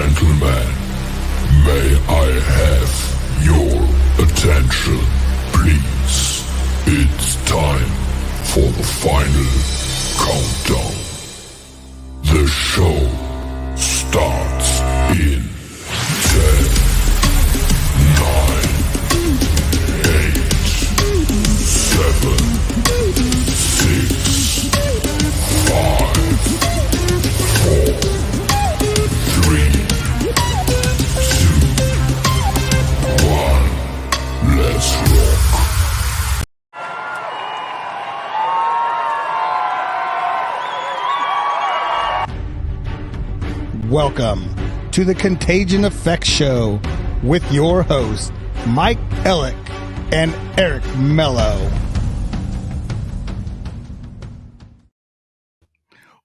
Gentlemen, may I have your attention, please? It's time for the final countdown. The show starts in 10, 9, 8, 7, 6, 5, 4, 3, 2, 1. Let's rock. Welcome to the Contagion Effect Show with your hosts, Mike Ellick and Eric Mello.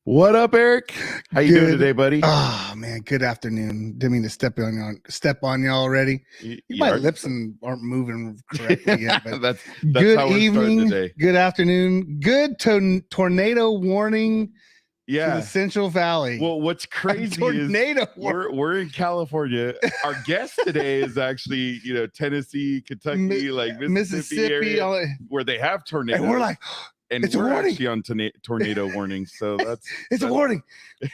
What up, Eric? How you doing today, buddy? Oh man, good afternoon. Didn't mean to step on you already. My lips aren't moving correctly yet. But that's good how we're evening, today. good afternoon, good tornado warning. Yeah, to the Central Valley. Well, what's crazy is we're in California. Our guest today is actually Tennessee, Kentucky, like Mississippi area, where they have tornadoes. And we're like, and it's we're a warning. actually on tornado warning. So that's a warning.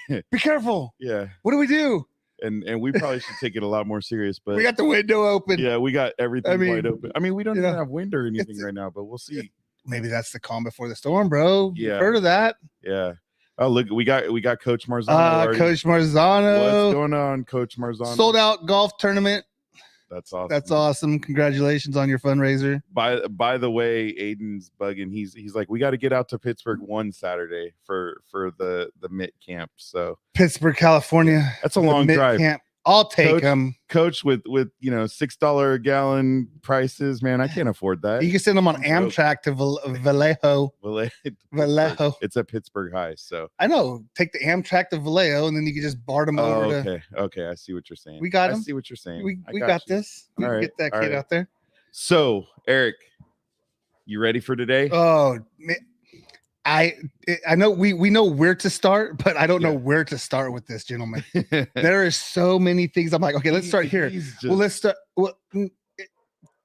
Be careful. Yeah. What do we do? And we probably should take it a lot more serious. But we got the window open. Yeah, we got everything wide open. I mean, we don't even have wind or anything right now, but we'll see. Maybe that's the calm before the storm, bro. Yeah. You've heard of that? Yeah. Oh, look, we got Coach Marzano. Coach Marzano. What's going on, Coach Marzano? Sold out golf tournament. That's awesome. That's awesome. Congratulations on your fundraiser. By the way, Aiden's bugging. He's like, we got to get out to Pittsburgh one Saturday for the MIT camp. So Pittsburgh, California. That's a long drive. Camp. I'll take them. Coach with $6 a gallon prices, man. I can't afford that. You can send them on Amtrak to Vallejo. Vallejo. It's at Pittsburgh High, so I know. Take the Amtrak to Vallejo, and then you can just BART them over. Okay. I see what you're saying. We got him. I see what you're saying. We got this. We can get that kid out there. So, Eric, you ready for today? Oh, man. I know we know where to start, but I don't know where to start with this, gentlemen. There are so many things. I'm like, okay, let's start here. Let's start. Well,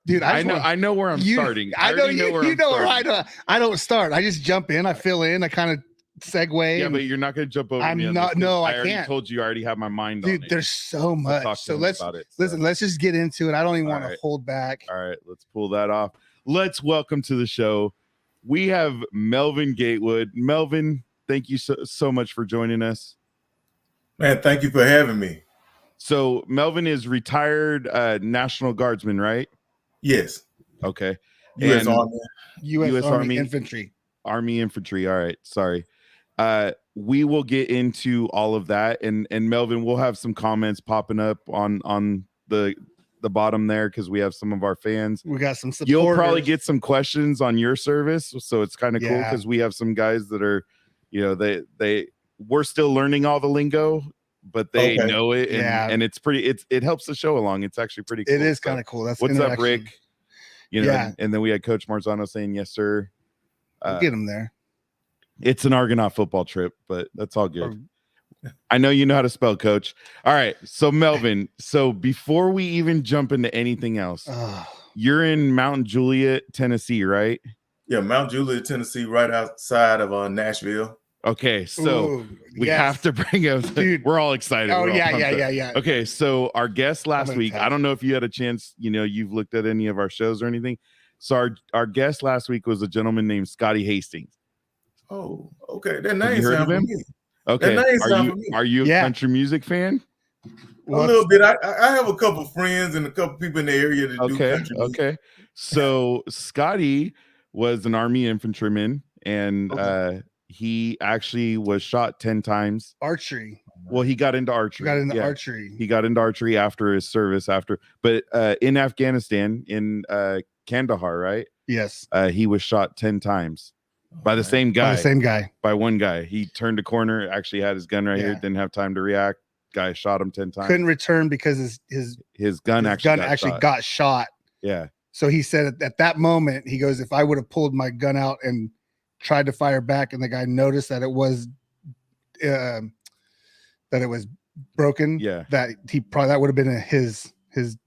dude, I know where I'm starting. I know where I don't start. I just jump in. I fill in. I kind of segue. Yeah, but you're not going to jump over. I'm not. No, I can't. already told you. I already have my mind on it. Dude, there's so much. So let's listen. Let's just get into it. I don't even want to hold back. All right, let's pull that off. Let's welcome to the show. We have Melvin Gatewood. Melvin, thank you so much for joining us. Man, thank you for having me. So Melvin is retired National Guardsman, right? Yes. Okay. U.S. Army. U.S. Army Infantry. Army Infantry. All right. Sorry. We will get into all of that. And Melvin, we'll have some comments popping up on the bottom there because we have some of our fans. We got some supporters. You'll probably get some questions on your service, so it's kind of cool because we have some guys that are, we're still learning all the lingo, but they know it, and it's pretty. It helps the show along. It's actually pretty cool. It is kind of cool. That's what's up, Rick. And then we had Coach Marzano saying yes, sir. We'll get him there. It's an Argonaut football trip, but that's all good. I know you know how to spell, Coach. All right. So, Melvin, before we even jump into anything else, you're in Mount Juliet, Tennessee, right? Yeah, Mount Juliet, Tennessee, right outside of Nashville. Okay. So we have to bring up, we're all excited. Oh, yeah. Okay. So our guest last week, I don't know if you had a chance, you've looked at any of our shows or anything. So our guest last week was a gentleman named Scotty Hastings. Oh, okay. That name sounds familiar. Okay, are you a country music fan? A little bit. I have a couple friends and a couple people in the area that do country music. Okay. So Scotty was an Army infantryman, and he actually was shot 10 times. Archery. Well, he got into archery. Archery. He got into archery after his service. But in Afghanistan, in Kandahar, right? Yes. He was shot 10 times. By the same guy. By one guy. He turned a corner, actually had his gun right here, didn't have time to react. Guy shot him 10 times. Couldn't return because his gun actually got shot. Yeah. So he said at that moment, he goes, if I would have pulled my gun out and tried to fire back, and the guy noticed that it was broken. Yeah. That would have been his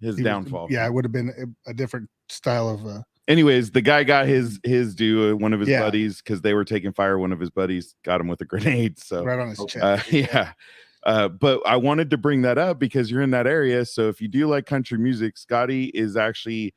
downfall. It would have been a different style of. Anyways, the guy got his due. One of his buddies, because they were taking fire. One of his buddies got him with a grenade. So right on his chest. Yeah. But I wanted to bring that up because you're in that area. So if you do like country music, Scotty is actually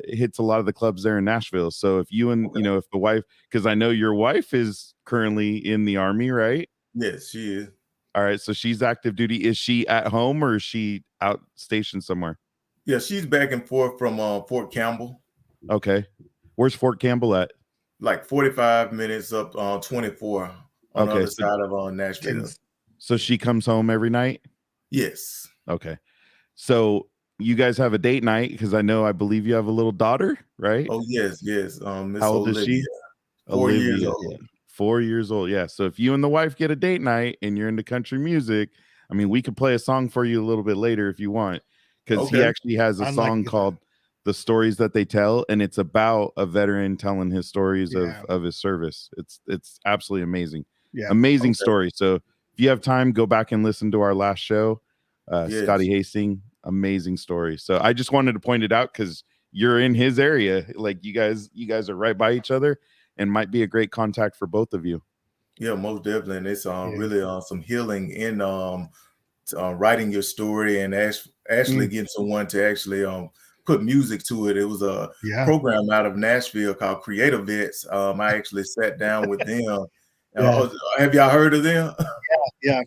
hits a lot of the clubs there in Nashville. So if you and if the wife, because I know your wife is currently in the Army, right? Yes, she is. All right, so she's active duty. Is she at home or is she out stationed somewhere? Yeah, she's back and forth from Fort Campbell. Okay, where's Fort Campbell at? Like 45 minutes up 24 on the other side of Nashville. So she comes home every night? Yes. Okay. So you guys have a date night because I believe you have a little daughter, right? Oh, yes. Miss How old is she? 4 years old. 4 years old. Yeah. So if you and the wife get a date night and you're into country music, I mean, we could play a song for you a little bit later if you want, because he actually has a song called The Stories That They Tell, and it's about a veteran telling his stories of his service. It's absolutely amazing. Yeah. Amazing story. So if you have time, go back and listen to our last show. Scotty Hastings, amazing story. So I just wanted to point it out because you're in his area. Like you guys are right by each other and might be a great contact for both of you. Yeah, most definitely. And it's really some healing in writing your story and actually getting someone to actually put music to it. It was a program out of Nashville called Creative Vets. I actually sat down with them. Have y'all heard of them? Yeah.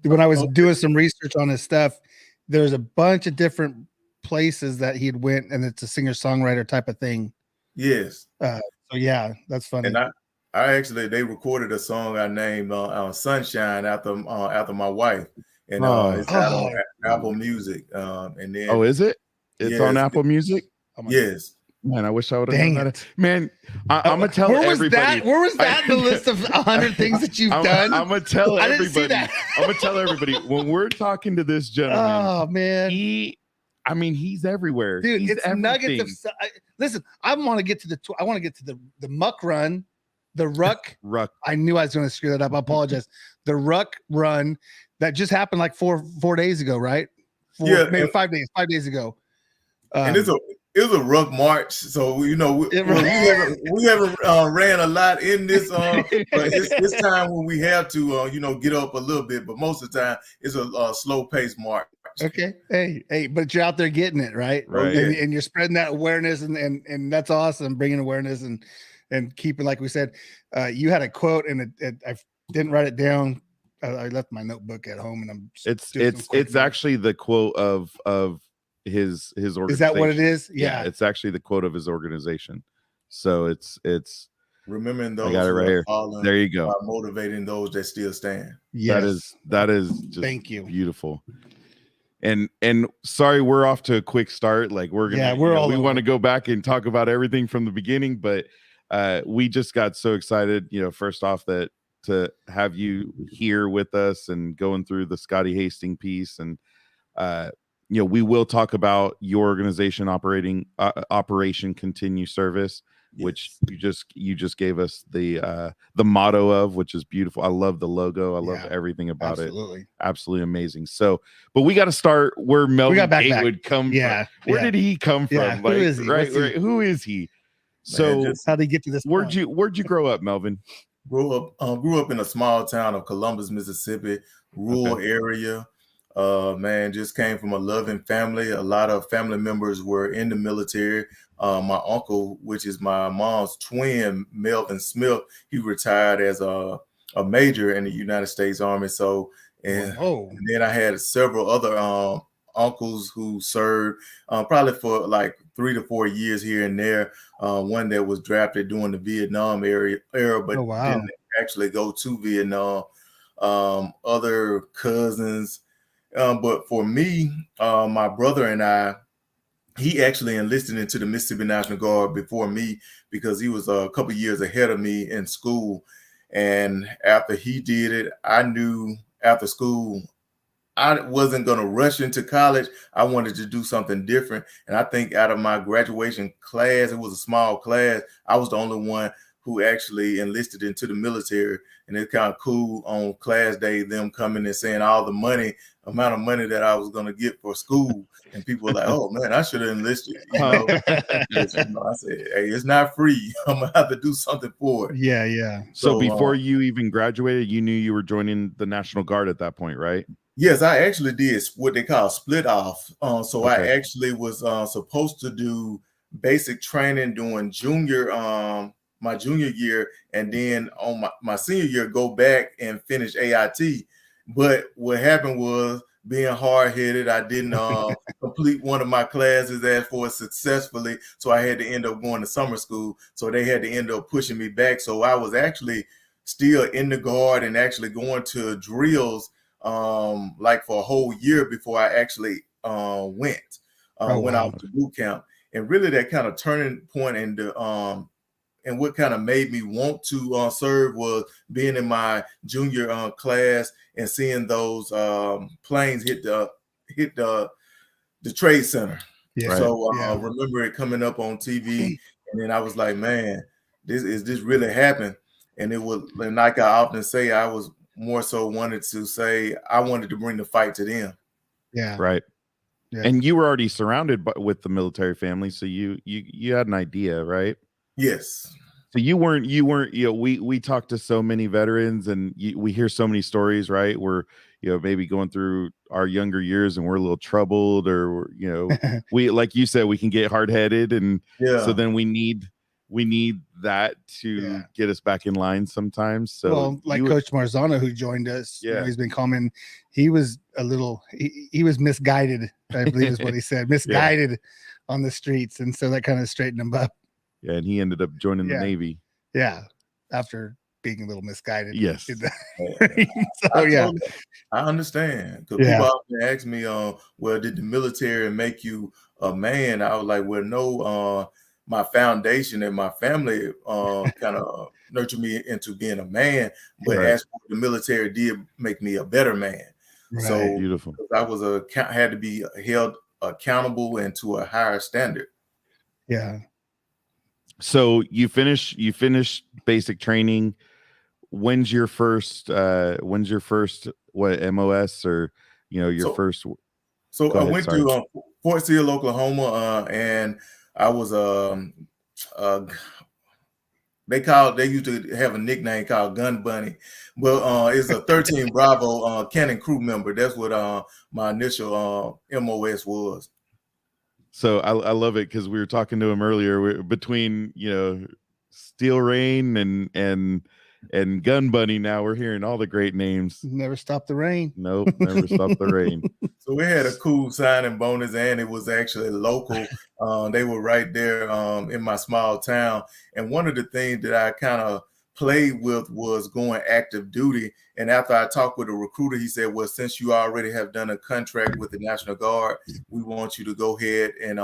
When I was doing some research on his stuff, there's a bunch of different places that he'd went, and it's a singer-songwriter type of thing. Yes. So yeah, that's funny. And I actually, they recorded a song I named Sunshine after my wife. And it's out on Apple Music. And then is it? It's on Apple Music? Yes. Man, I wish I would have known that. Man, I'm gonna tell everybody. Where was that in the list of 100 things that you've done? I'm gonna tell everybody. I'm gonna tell everybody when we're talking to this gentleman. Oh man, he's everywhere, dude. He's it's everything. Nuggets of. Listen, I want to get to the muck run, the ruck. I knew I was going to screw that up. I apologize. The ruck run that just happened like four days ago, right? Maybe 5 days. 5 days ago. And it was a ruck march, so we haven't ran a lot in this, but it's time when we have to get up a little bit. But most of the time, it's a slow paced march. Okay, hey, but you're out there getting it right? And you're spreading that awareness, and that's awesome. Bringing awareness and keeping, like we said, you had a quote, and I didn't write it down. I left my notebook at home, and it's actually the quote of his organization. Is that what it is? Yeah, it's actually the quote of his organization. So it's remembering those. I got it right here. There you go. Motivating those that still stand. Yes. That is just thank you. Beautiful. And sorry, we're off to a quick start. Like we want to go back and talk about everything from the beginning, but we just got so excited, first off that to have you here with us and going through the Scotty Hastings piece. And we will talk about your organization Operation Continue Service, which you just gave us the motto of, which is beautiful. I love the logo. I love everything about it. Absolutely amazing. So, but we got to start where Melvin Gatewood come from. Where did he come from? Who is he? Right. Who is he? So how did he get to this? Where'd you grow up, Melvin? Grew up in a small town of Columbus, Mississippi, rural area. Just came from a loving family. A lot of family members were in the military. My uncle, which is my mom's twin, Melvin Smith, he retired as a major in the United States Army. So, and then I had several other uncles who served probably for like 3 to 4 years here and there. One that was drafted during the Vietnam era, but didn't actually go to Vietnam. Other cousins. But for me, my brother and he actually enlisted into the Mississippi National Guard before me because he was a couple years ahead of me in school. And after he did it, I knew after school, I wasn't going to rush into college. I wanted to do something different. And I think out of my graduation class, it was a small class, I was the only one who actually enlisted into the military. And it's kind of cool on class day, them coming and saying all the amount of money that I was going to get for school. And people were like, oh man, I should have enlisted, you know. I said, hey, it's not free. I'm going to have to do something for it. Yeah, yeah. So before you even graduated, you knew you were joining the National Guard at that point, right? Yes, I actually did what they call split off. So Okay. I actually was supposed to do basic training during my junior year, and then on my senior year, go back and finish AIT. But what happened was, being hard-headed, I didn't complete one of my classes as for successfully, so I had to end up going to summer school. So they had to end up pushing me back. So I was actually still in the Guard and actually going to drills like for a whole year before I actually went out to boot camp. And really that kind of turning point and what kind of made me want to serve was being in my junior class and seeing those planes hit the trade center. Yeah. So I remember it coming up on TV, and then I was like, man, this really happened? And it was, and like I often say, I was more so wanted to say I wanted to bring the fight to them. Yeah. Right. Yeah. And you were already surrounded with the military family, so you had an idea, right? Yes. So you weren't, you know, we talk to so many veterans and we hear so many stories, right? We're, you know, maybe going through our younger years and we're a little troubled, or, you know, we, like you said, we can get hard-headed, and so then we need that to get us back in line sometimes. So well, like Coach Marzano, who joined us, you know, he's been commenting, he was a little, he was misguided, I believe is what he said, misguided on the streets. And so that kind of straightened him up. Yeah, and he ended up joining the Navy. Yeah, after being a little misguided. Yes. So yeah, I understand. Because people often ask me, well, did the military make you a man? I was like, well, no. My foundation and my family kind of nurtured me into being a man, but as the military did make me a better man. Right. So beautiful. I was had to be held accountable and to a higher standard. Yeah. So you finish basic training. When's your first what, MOS, or, you know, your first? So I went to Fort Sill, Oklahoma, and I was they used to have a nickname called Gun Bunny, but it's a 13 Bravo cannon crew member. That's what my initial MOS was. So I love it, because we were talking to him earlier, between, you know, Steel Rain and Gun Bunny. Now we're hearing all the great names. Never Stop the Rain. Nope, Never Stop the Rain. So we had a cool signing bonus, and it was actually local. They were right there in my small town. And one of the things that I kind of played with was going active duty. And after I talked with a recruiter, he said, well, since you already have done a contract with the National Guard, we want you to go ahead and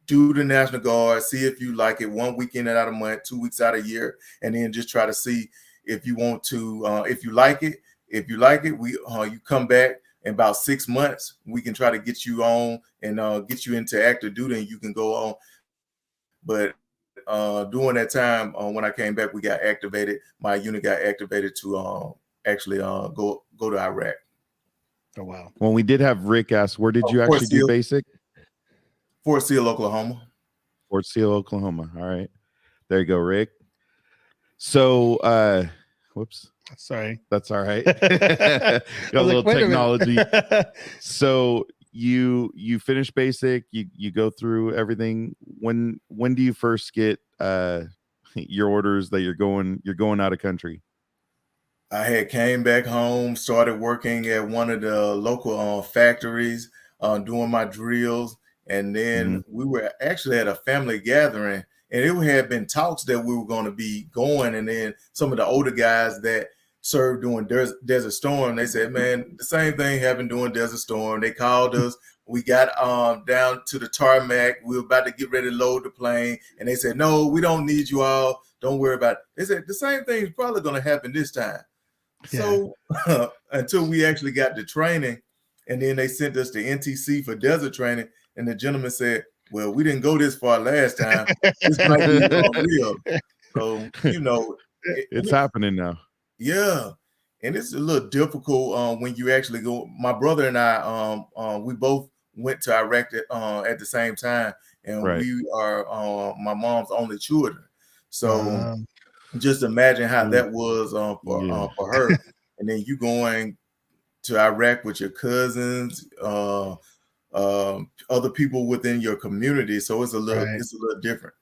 do the National Guard, see if you like it, 1 weekend out of a month, 2 weeks out of a year, and then just try to see if you want to, if you like it. If you like it, you come back in about 6 months, we can try to get you on and get you into active duty, and you can go on. But during that time, when I came back, we got activated. My unit got activated to actually go to Iraq. Oh, wow. Well, we did have Rick ask, where did you actually do basic? Fort Sill, Oklahoma. Fort Sill, Oklahoma. All right. There you go, Rick. So, whoops. Sorry. That's all right. Got a little technology. So you finish basic, you go through everything. When do you first get your orders that you're going out of country? I had came back home, started working at one of the local factories, doing my drills. And then we were actually at a family gathering, and it had been talks that we were going to be going. And then some of the older guys that served during Desert Storm, they said, man, the same thing happened during Desert Storm. They called us. We got down to the tarmac. We were about to get ready to load the plane. And they said, no, we don't need you all. Don't worry about it. They said, the same thing is probably going to happen this time. Yeah. So until we actually got the training, and then they sent us to NTC for desert training. And the gentleman said, well, we didn't go this far last time. This might be real. So, It's happening now. yeah. And it's a little difficult when you actually go. My brother and I, we both went to Iraq at the same time, and Right. we are my mom's only children. So Wow. just imagine how Ooh. that was for her. And then you going to Iraq with your cousins, other people within your community. So it's a little different.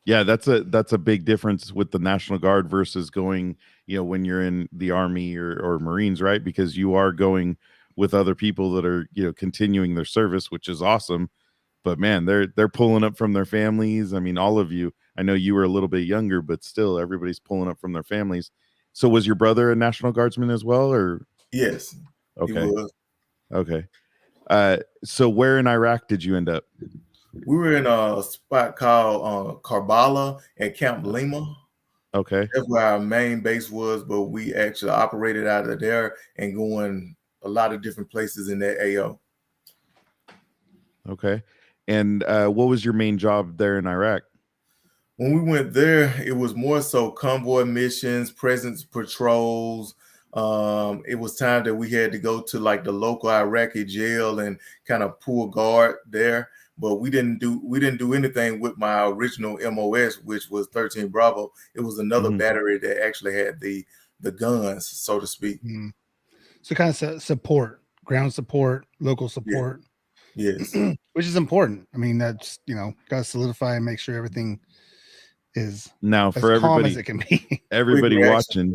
Yeah, that's a big difference with the National Guard versus going, when you're in the Army or Marines, right? Because you are going with other people that are, continuing their service, which is awesome. But man, they're pulling up from their families. I mean, all of you. I know you were a little bit younger, but still, everybody's pulling up from their families. So, was your brother a National Guardsman as well, or? Yes, Okay. he was. Okay. So, where in Iraq did you end up? We were in a spot called Karbala at Camp Limo. Okay. That's where our main base was, but we actually operated out of there and going a lot of different places in that AO. Okay. And what was your main job there in Iraq? When we went there, it was more so convoy missions, presence patrols. It was time that we had to go to like the local Iraqi jail and kind of pull guard there. But we didn't do anything with my original MOS, which was 13 Bravo. It was another battery that actually had the guns, so to speak. So kind of support, ground support, local support. Yes. Which is important. I mean, that's, got to solidify and make sure everything is now as for calm everybody as it can be. Everybody watching.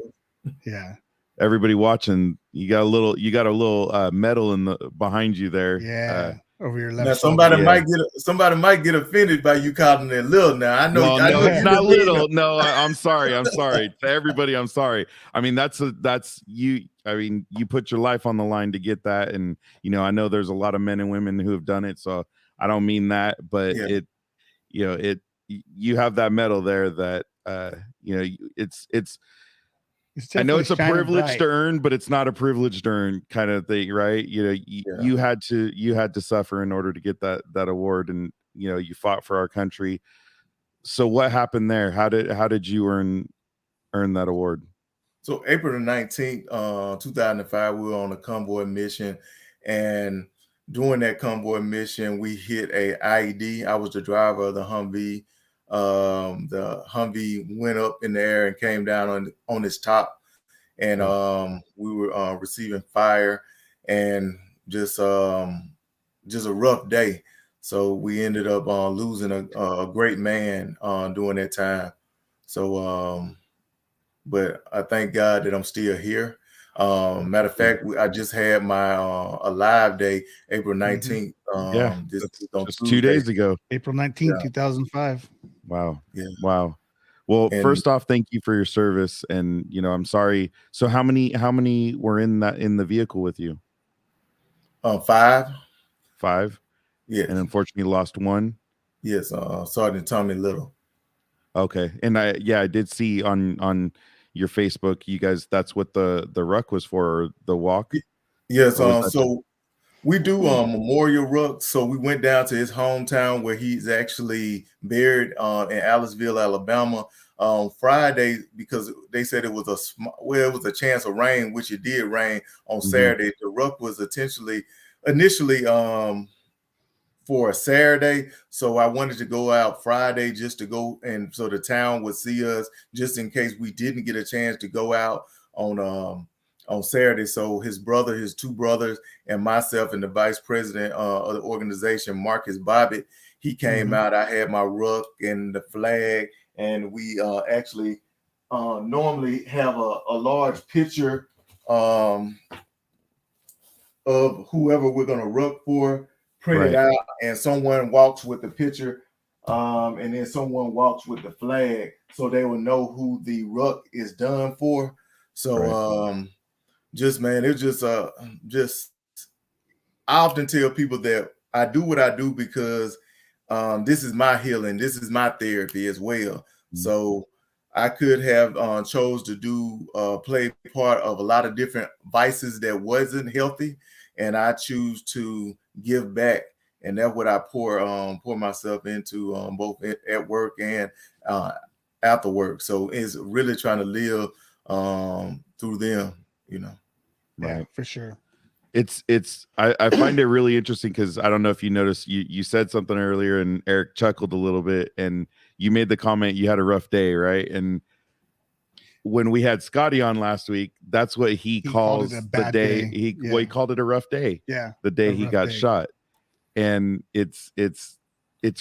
Yeah. Everybody watching, you got a little medal in the behind you there. Yeah. Over your left. Now somebody might get offended by you calling it little. Now I know. Well, I know it's not little. No, I'm sorry. I'm sorry to everybody. I'm sorry. I mean, that's you. I mean, you put your life on the line to get that, and I know there's a lot of men and women who have done it. So I don't mean that, but you have that medal there that it's. I know it's a privilege to earn, but it's not a privilege to earn kind of thing, right? You had to suffer in order to get that award, and you fought for our country. So what happened there? How did you earn that award? So April the 19th, 2005, we were on a convoy mission, and during that convoy mission, we hit a IED. I was the driver of the Humvee. The Humvee went up in the air and came down on its top, and we were receiving fire, and just a rough day. So we ended up losing a great man during that time. So, but I thank God that I'm still here. Matter of fact, I just had my Alive Day, April 19th. Just 2 days ago. April 19th, 2005. Wow. Yeah. Wow. Well, first off, thank you for your service, and I'm sorry. So how many were in the vehicle with you? 5. 5. Yes. And unfortunately lost one. Yes. Sergeant Tommy Little. Okay. And I did see on your Facebook, you guys, that's what the ruck was for, or the walk. Yes. So we do memorial ruck. So we went down to his hometown where he's actually buried in Aliceville, Alabama, Friday, because they said it was a chance of rain, which it did rain on Saturday. The ruck was initially for a Saturday. So I wanted to go out Friday just to go, and so the town would see us just in case we didn't get a chance to go out on Saturday. So his 2 brothers, and myself, and the vice president of the organization, Marcus Bobbitt, he came out. I had my ruck and the flag, and we actually normally have a large picture of whoever we're going to ruck for, printed out, and someone walks with the picture, and then someone walks with the flag, so they will know who the ruck is done for. So just I often tell people that I do what I do because this is my healing, this is my therapy as well. So I could have chose to play part of a lot of different vices that wasn't healthy, and I choose to give back, and that's what I pour myself into, both at work and after work. So it's really trying to live through them, you know. Yeah, Right. for sure. I find it really interesting because I don't know if you noticed, you said something earlier and Eric chuckled a little bit and you made the comment you had a rough day, right? And when we had Scotty on last week, that's what he calls called it a the bad day. day. He called it a rough day. Yeah, The day a he rough got day. shot. And it's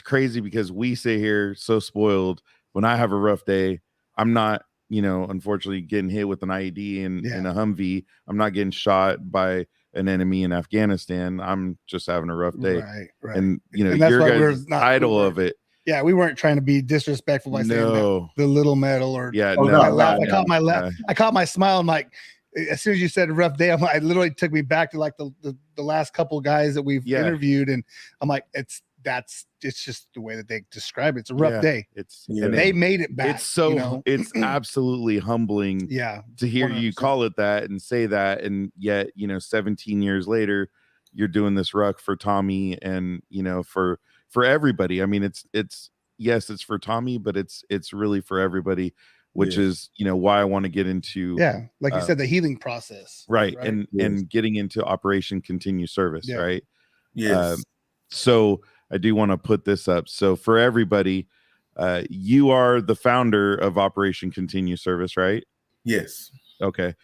crazy because we sit here so spoiled. When I have a rough day, I'm not, unfortunately getting hit with an IED in a Humvee. I'm not getting shot by an enemy in Afghanistan. I'm just having a rough day. Right. And And that's your why guys' title of it. Yeah, we weren't trying to be disrespectful by saying that the little medal or yeah. Oh, no, I laughed. I caught my laugh. Yeah. I caught my smile. I'm like, as soon as you said a rough day, I literally took me back to like the last couple of guys that we've interviewed, and I'm like, it's just the way that they describe it. It's a rough day. And they made it back. It's so it's absolutely humbling. To hear 100%. You call it that and say that, and yet 17 years later, you're doing this ruck for Tommy, and for everybody. I mean, it's yes, it's for Tommy, but it's really for everybody, which is why I want to get into like you said, the healing process, right? And getting into Operation Continue Service, right? Yes. So I do want to put this up. So for everybody, you are the founder of Operation Continue Service, right? Yes. Okay.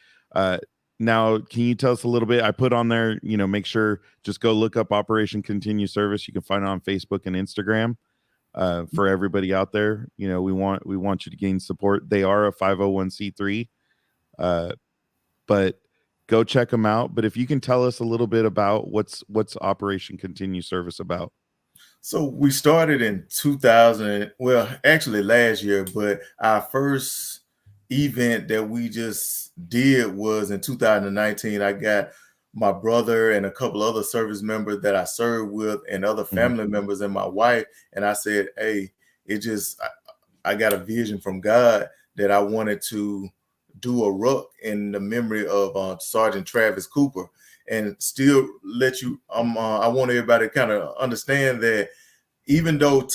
Now, can you tell us a little bit? I put on there, make sure just go look up Operation Continue Service. You can find it on Facebook and Instagram. For everybody out there, we want you to gain support. They are a 501c3, but go check them out. But if you can tell us a little bit about what's Operation Continue Service about. So we started in 2000, well, actually last year, but our first event that we just did was in 2019. I got my brother and a couple other service members that I served with and other family members and my wife. And I said, hey, I got a vision from God that I wanted to do a ruck in the memory of Sergeant Travis Cooper. And still let you, I want everybody to kind of understand that even though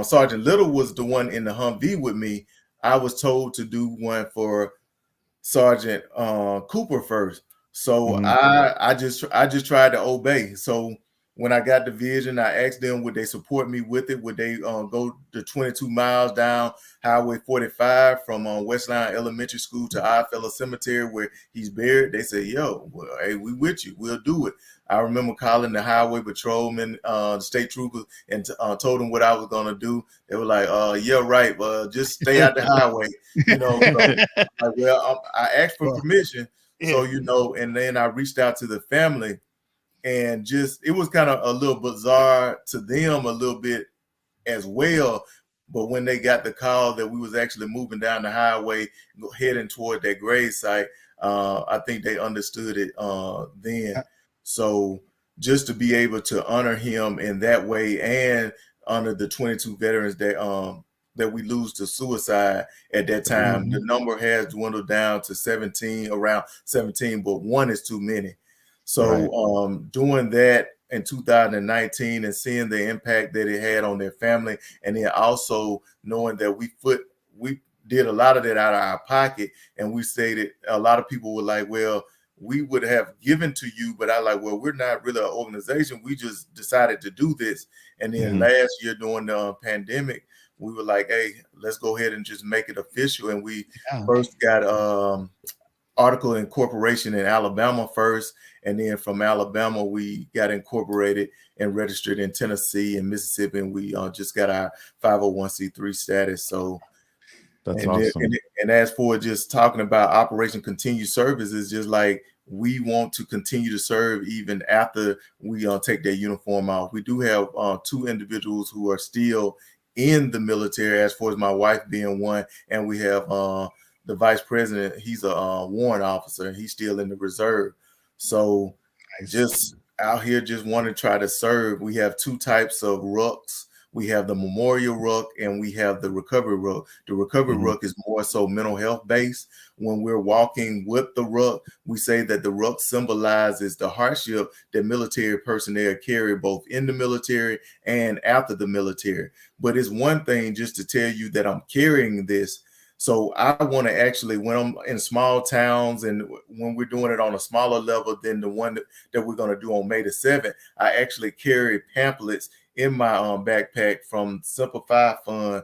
Sergeant Little was the one in the Humvee with me, I was told to do one for Sergeant Cooper first. So I just tried to obey. So when I got the vision, I asked them, would they support me with it? Would they go the 22 miles down Highway 45 from Westline Elementary School to Oddfellow Cemetery where he's buried? They said, yo, well, hey, we with you. We'll do it. I remember calling the highway patrolman, state troopers, and told them what I was going to do. They were like, yeah, right. Just stay out the highway. So, I asked for permission. So, and then I reached out to the family. And it was kind of a little bizarre to them a little bit as well. But when they got the call that we was actually moving down the highway, heading toward that grave site, I think they understood it then. So just to be able to honor him in that way and honor the 22 veterans that we lose to suicide at that time, the number has dwindled down to around 17, but one is too many. So doing that in 2019 and seeing the impact that it had on their family, and then also knowing that we did a lot of that out of our pocket, and we stated a lot of people were like, well, we would have given to you, but we're not really an organization. We just decided to do this. And then last year during the pandemic, we were like, hey, let's go ahead and just make it official. And we first got article incorporation in Alabama first, and then from Alabama we got incorporated and registered in Tennessee and Mississippi, and we just got our 501c3 status. So that's awesome. And as for just talking about Operation Continue Service, is just like we want to continue to serve even after we take that uniform off. We do have two individuals who are still in the military, as far as my wife being one, and we have the vice president. He's a warrant officer, and he's still in the reserve. So just out here, just want to try to serve. We have two types of rucks. We have the memorial ruck, and we have the recovery ruck. The recovery ruck is more so mental health based. When we're walking with the ruck, we say that the ruck symbolizes the hardship that military personnel carry both in the military and after the military. But it's one thing just to tell you that I'm carrying this. So I want to actually, when I'm in small towns and when we're doing it on a smaller level than the one that we're going to do on May the 7th, I actually carry pamphlets in my backpack from Simplify Fund,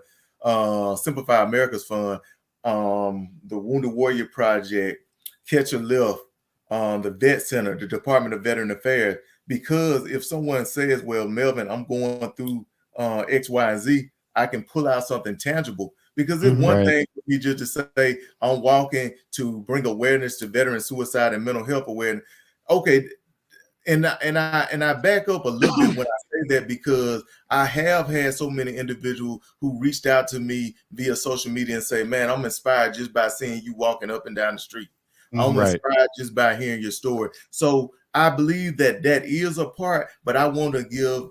Simplify America's Fund, the Wounded Warrior Project, Catch a Lift, the Vet Center, the Department of Veteran Affairs. Because if someone says, well, Melvin, I'm going through X, Y, and Z, I can pull out something tangible. Because it's one thing for me just to say I'm walking to bring awareness to veteran suicide and mental health awareness. Okay, and I back up a little bit when I say that, because I have had so many individuals who reached out to me via social media and say, man, I'm inspired just by seeing you walking up and down the street. I'm inspired just by hearing your story. So I believe that that is a part, but I want to give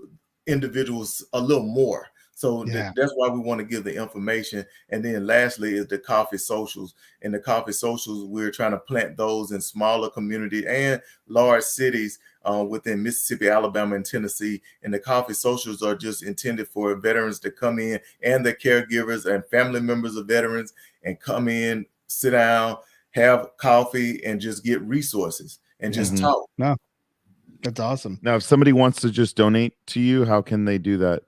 individuals a little more. So that's why we want to give the information. And then lastly is the coffee socials. And the coffee socials, we're trying to plant those in smaller community and large cities within Mississippi, Alabama, and Tennessee. And the coffee socials are just intended for veterans to come in and their caregivers and family members of veterans and come in, sit down, have coffee, and just get resources and just talk. No, that's awesome. Now, if somebody wants to just donate to you, how can they do that?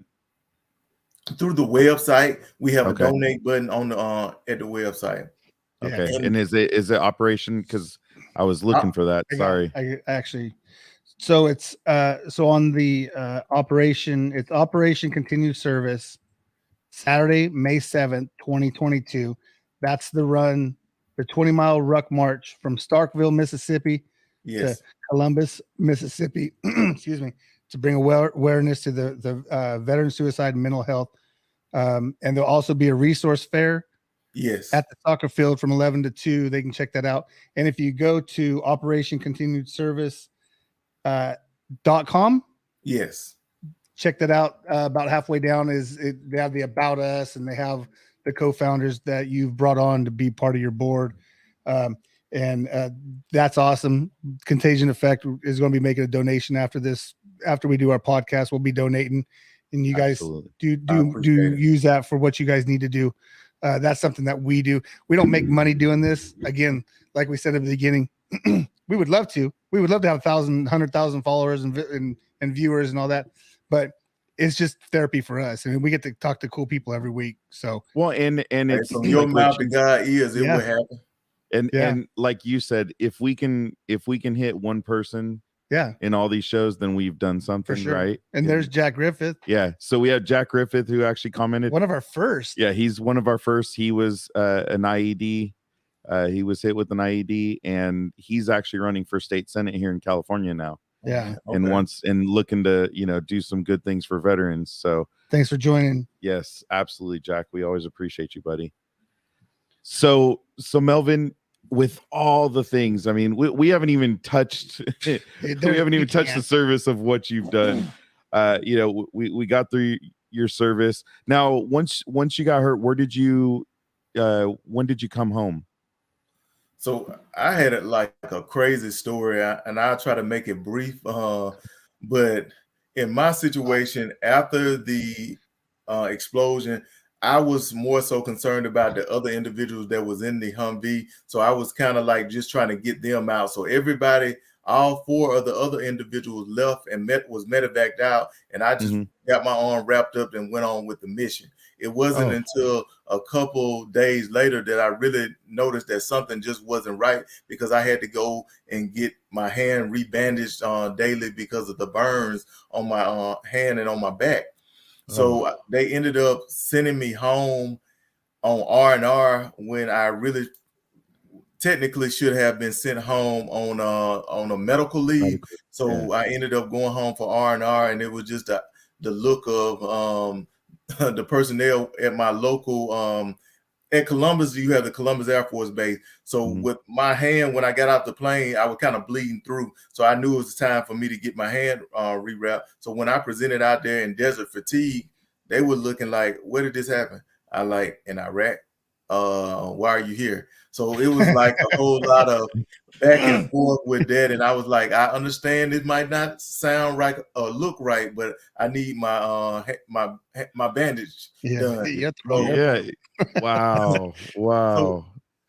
Through the website. We have a donate button on the at the website. Okay. And is it Operation? Because I was looking for that. Sorry. I actually. So it's so on the Operation. It's Operation Continued Service, Saturday, May 7th, 2022. That's the run, the 20-mile ruck march from Starkville, Mississippi, to Columbus, Mississippi. Excuse me. To bring awareness to the veteran suicide and mental health. And there'll also be a resource fair at the soccer field from 11 to 2. They can check that out. And if you go to operationcontinuedservice.com, check that out. About halfway down they have the About Us, and they have the co-founders that you've brought on to be part of your board. And that's awesome. Contagion Effect is going to be making a donation after this. After we do our podcast, we'll be donating, and you guys do use that for what you guys need to do. That's something that we do. We don't make money doing this. Again, like we said at the beginning, we would love to. We would love to have 100,000 followers and viewers and all that, but it's just therapy for us. I mean, we get to talk to cool people every week. So and it's from your mouth to God's ears, it will happen. And like you said, if we can hit one person in all these shows, then we've done something right. And there's Jack Griffith. So we have Jack Griffith, who actually commented, one of our first. He's one of our first. He was an IED. He was hit with an IED, and he's actually running for state senate here in California now. And looking to do some good things for veterans. So thanks for joining. Yes, absolutely, Jack. We always appreciate you, buddy. So Melvin, with all the things, I mean, we haven't even touched the service of what you've done. We got through your service. Now, once you got hurt, when did you come home? So I had it like a crazy story, and I'll try to make it brief. But in my situation, after the explosion, I was more so concerned about the other individuals that was in the Humvee. So I was kind of like just trying to get them out. So everybody, all 4 of the other individuals left and was medevaced out. And I just got my arm wrapped up and went on with the mission. It wasn't until a couple days later that I really noticed that something just wasn't right, because I had to go and get my hand rebandaged daily because of the burns on my hand and on my back. So they ended up sending me home on R&R when I really technically should have been sent home on a medical leave. So I ended up going home for R&R, and it was just the look of the personnel at my local at Columbus. You have the Columbus Air Force Base. So with my hand, when I got off the plane, I was kind of bleeding through. So I knew it was time for me to get my hand rewrapped. So when I presented out there in desert fatigue, they were looking like, where did this happen? I like, in Iraq. Why are you here? So it was like a whole lot of back and forth with that. And I was like, I understand it might not sound right or look right, but I need my bandage done. Wow. So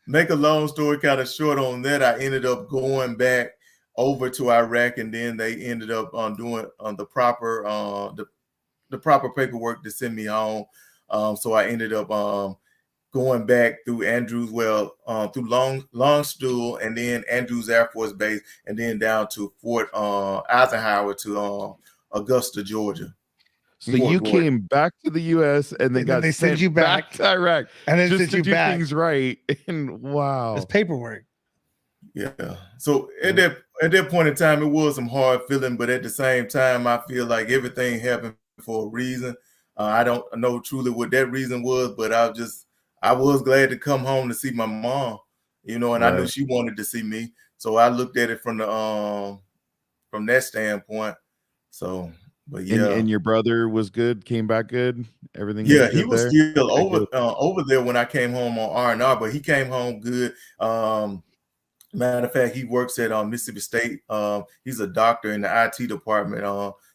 make a long story kind of short on that, I ended up going back over to Iraq, and then they ended up doing the proper paperwork to send me home. So I ended up going back through Andrews, through Longstool, and then Andrews Air Force Base, and then down to Fort Eisenhower to Augusta, Georgia. So you came back to the U.S. and then got sent you back to Iraq, and then just sent to you do things right. And wow, it's paperwork. Yeah. So at that point in time, it was some hard feeling, but at the same time, I feel like everything happened for a reason. I don't know truly what that reason was, but I was glad to come home to see my mom, and I knew she wanted to see me. So I looked at it from that standpoint. So, but yeah. And your brother was good, came back good, everything. Yeah, he was still over there when I came home on R&R, but he came home good. Matter of fact, he works at Mississippi State. He's a doctor in the IT department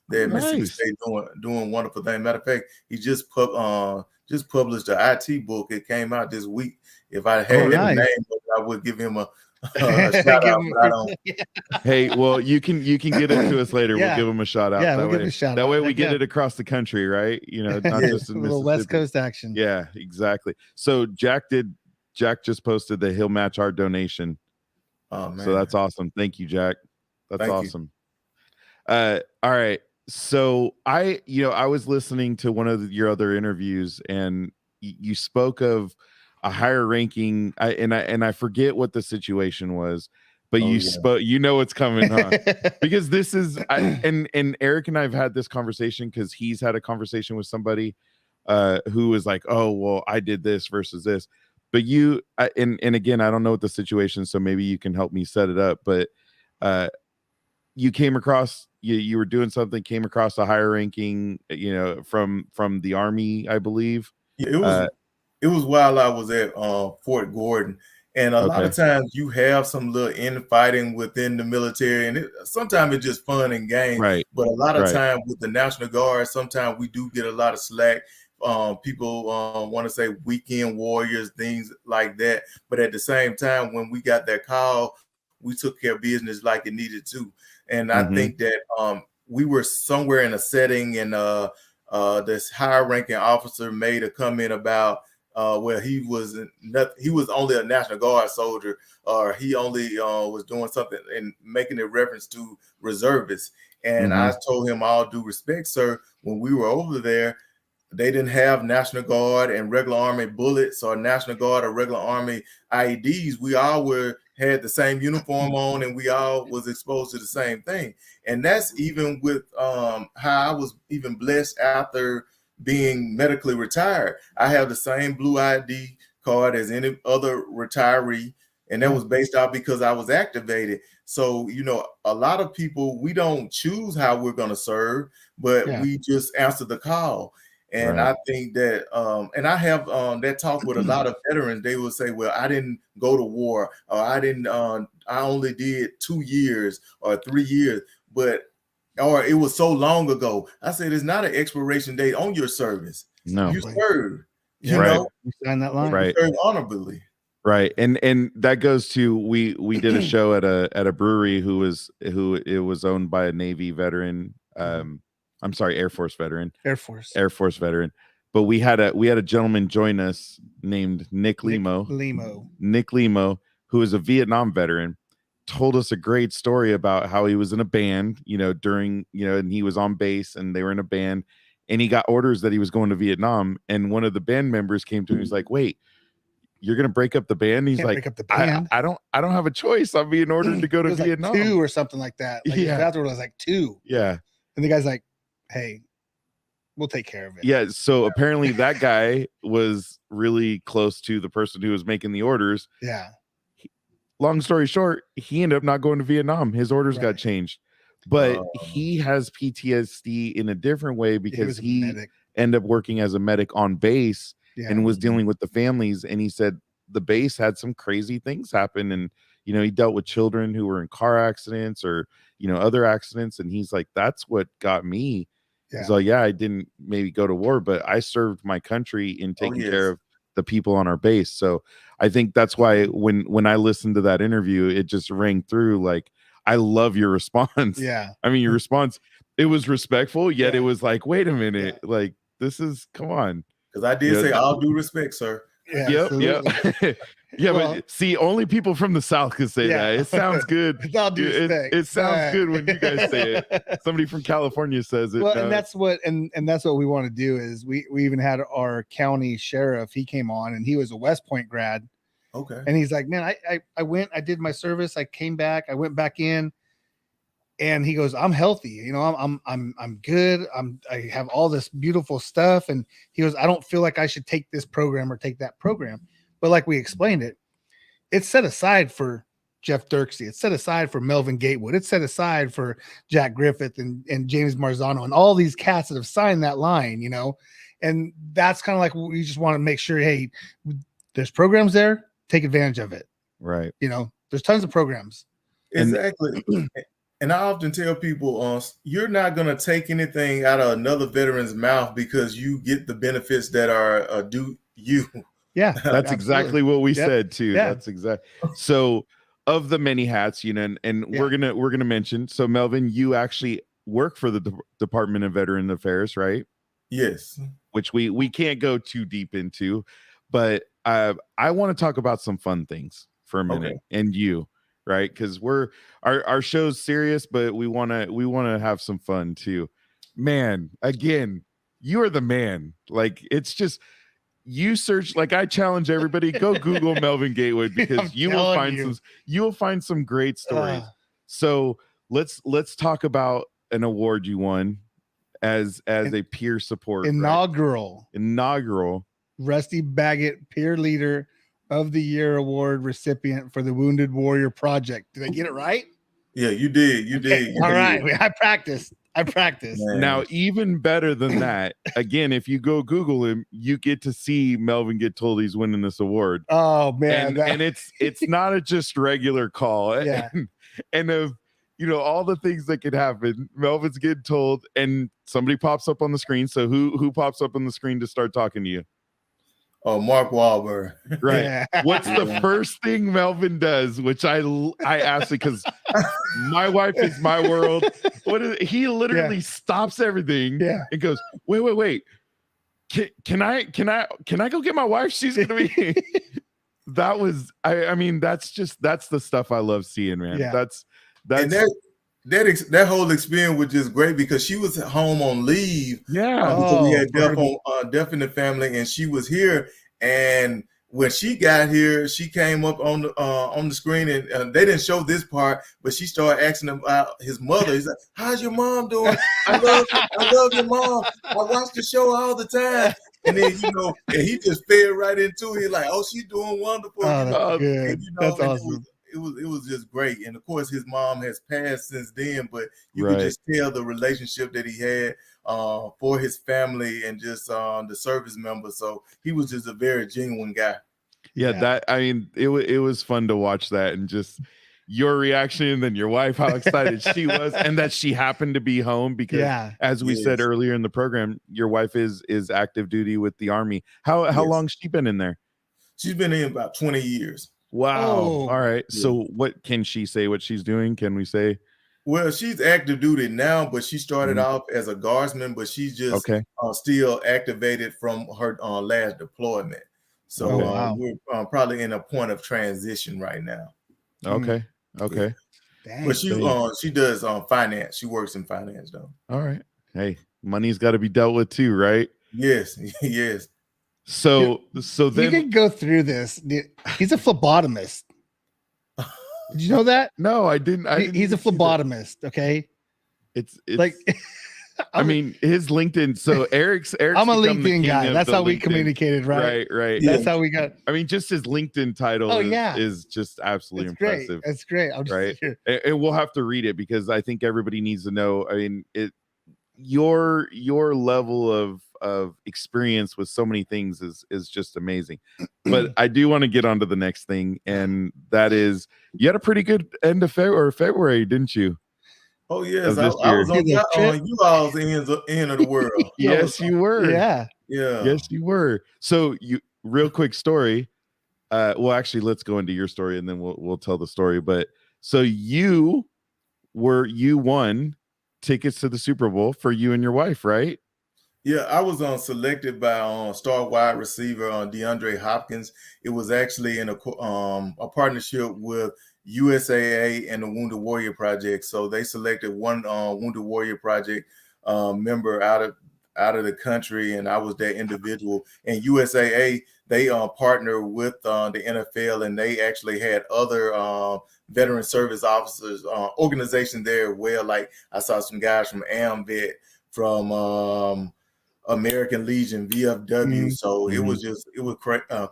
there at Mississippi State, doing wonderful things. Matter of fact, he just published an IT book. It came out this week. If I had his name, I would give him a shout out. But I don't. Hey, well, you can get it to us later. Yeah. We'll give him a shout out. Yeah, that we'll give him a shout that out. way we get it across the country, right? Not just in a little West Coast action. Yeah, exactly. So Jack just posted that he'll match our donation. Oh, man. So that's awesome. Thank you, Jack. That's awesome. All right. So I was listening to one of your other interviews, and you spoke of a higher ranking, and I forget what the situation was, but you spoke, what's coming, huh? Because this is, and Eric and I have had this conversation because he's had a conversation with somebody who was like, oh, well, I did this versus this. But you, and again, I don't know what the situation, so maybe you can help me set it up. But you came across, you were doing something, came across a higher ranking, from the Army, I believe. Yeah, it was while I was at Fort Gordon, and a lot of times you have some little infighting within the military, and sometimes it's just fun and games. Right. But a lot of time with the National Guard, sometimes we do get a lot of slack. People want to say weekend warriors, things like that. But at the same time, when we got that call, we took care of business like it needed to. And I think that we were somewhere in a setting, and this higher ranking officer made a comment about he was only a National Guard soldier, or he only was doing something and making a reference to reservists. And I told him, all due respect, sir, when we were over there, they didn't have National Guard and regular Army bullets, or National Guard or regular Army IEDs. We all had the same uniform on, and we all was exposed to the same thing. And that's even with how I was even blessed after being medically retired. I have the same blue ID card as any other retiree, and that was based out because I was activated. So, a lot of people, we don't choose how we're going to serve, but we just answer the call. And I think that, and I have that talk with a lot of veterans. They will say, well, I didn't go to war, or I only did 2 years or 3 years, or it was so long ago. I said, it's not an expiration date on your service. No. You served, you sign that line. You served honorably. Right. And that goes to, we did a show at a brewery who it was owned by a Navy veteran. I'm sorry, Air Force veteran. Air Force veteran. But we had a gentleman join us named Nick Limo. Nick Limo, who is a Vietnam veteran, told us a great story about how he was in a band, during, and he was on base, and they were in a band, and he got orders that he was going to Vietnam. And one of the band members came to him. He's like, wait, you're going to break up the band? He's like, I don't have a choice. I'm being ordered to go to Vietnam. Like 2 or something like that. Afterward, it was like 2. Yeah. And the guy's like, hey, we'll take care of it. Yeah. So apparently that guy was really close to the person who was making the orders. Yeah. Long story short, he ended up not going to Vietnam. His orders got changed. But he has PTSD in a different way because he end up working as a medic on base and was dealing with the families. And he said the base had some crazy things happen. And, he dealt with children who were in car accidents or, other accidents. And he's like, that's what got me. So I didn't maybe go to war, but I served my country in taking care of the people on our base. So I think that's why when I listened to that interview, it just rang through. Like, I love your response. Yeah. I mean, your response, it was respectful, yet it was like, wait a minute, like, this is, come on. Because I did say all due respect, sir. Yep. Well, but see, only people from the South could say that. It sounds good. All due respect. It sounds good when you guys say it. Somebody from California says it. Well, and that's what we want to do is we even had our county sheriff. He came on and he was a West Point grad. Okay. And he's like, man, I went, I did my service, I came back, I went back in, and he goes, I'm healthy, I'm good. I have all this beautiful stuff. And he goes, I don't feel like I should take this program or take that program. But like we explained it's set aside for Jeff Dirksey. It's set aside for Melvin Gatewood. It's set aside for Jack Griffith and James Marzano and all these cats that have signed that line, and that's kind of like, we just want to make sure, hey, there's programs there, take advantage of it. Right. There's tons of programs. Exactly. And I often tell people, you're not going to take anything out of another veteran's mouth because you get the benefits that are due you. Yeah, that's exactly what we said too. Yeah. That's exactly. So of the many hats, and we're gonna mention. So Melvin, you actually work for the Department of Veteran Affairs, right? Yes. Which we can't go too deep into, but I want to talk about some fun things for a minute. And you, right? Because our show's serious, but we wanna have some fun too. Man, again, you are the man. Like, it's just. You search, like, I challenge everybody, go Google Melvin Gatewood because you will find some great stories. So let's talk about an award you won as a peer support. Inaugural Rusty Baggett Peer Leader of the Year Award recipient for the Wounded Warrior Project. Did I get it right? Yeah, you did. You did. All right. I practiced. Man. Now, even better than that, again, if you go Google him, you get to see Melvin get told he's winning this award. Oh man, and it's not a just regular call. Yeah. And of all the things that could happen, Melvin's getting told, and somebody pops up on the screen. So who pops up on the screen to start talking to you? Oh, Mark Wahlberg. Right. Yeah. What's the first thing Melvin does? Which I asked because my wife is my world. He literally stops everything and goes, wait. Can I go get my wife? She's gonna be. That was I mean that's the stuff I love seeing, man. Yeah. That's and that whole experience was just great because she was at home on leave. Yeah. Because we had Deaf in the family, and she was here. And when she got here, she came up on the screen, and they didn't show this part, but she started asking him about his mother. He's like, "How's your mom doing? I love your mom. I watch the show all the time." And then and he just fell right into it. Like, "Oh, she's doing wonderful." Oh, that's good. And, That's awesome. It was just great. And of course his mom has passed since then, but you could just tell the relationship that he had for his family and just the service members. So he was just a very genuine guy. That, I mean, it was fun to watch that, and just your reaction, and then your wife, how excited she was, and that she happened to be home because as we said earlier in the program, your wife is active duty with the Army. How long's she been in there? She's been in about 20 years. Wow. Oh. All right. Yeah. So what can she say what she's doing? Can we say? Well, she's active duty now, but she started off as a guardsman, but she's just still activated from her last deployment. So we're probably in a point of transition right now. Okay. Dang. But she does finance. She works in finance though. All right. Hey, money's got to be dealt with too, right? Yes. Yes. So then you can go through this. He's a phlebotomist. Did you know that? No, I didn't. He's a phlebotomist. Okay. It's like, I mean, his LinkedIn. So Eric's I'm a LinkedIn guy. That's how we communicated, right? Right. That's how we got. I mean, just his LinkedIn title is just absolutely impressive. That's great. I'm just here. And we'll have to read it because I think everybody needs to know. I mean, your level of of experience with so many things is just amazing. But I do want to get on to the next thing, and that is you had a pretty good end of February, didn't you? Oh yes, Of I this was year. on you all's end of the world. Yes, you were. Yeah. Yes, you were. So you real quick story. Well, actually, let's go into your story and then we'll tell the story. But so you won tickets to the Super Bowl for you and your wife, right? Yeah, I was selected by star wide receiver DeAndre Hopkins. It was actually in a partnership with USAA and the Wounded Warrior Project. So they selected one Wounded Warrior Project member out of the country, and I was that individual. And USAA, they partner with the NFL, and they actually had other veteran service officers organization there as well. Like I saw some guys from AMVET, from American Legion, VFW. So it was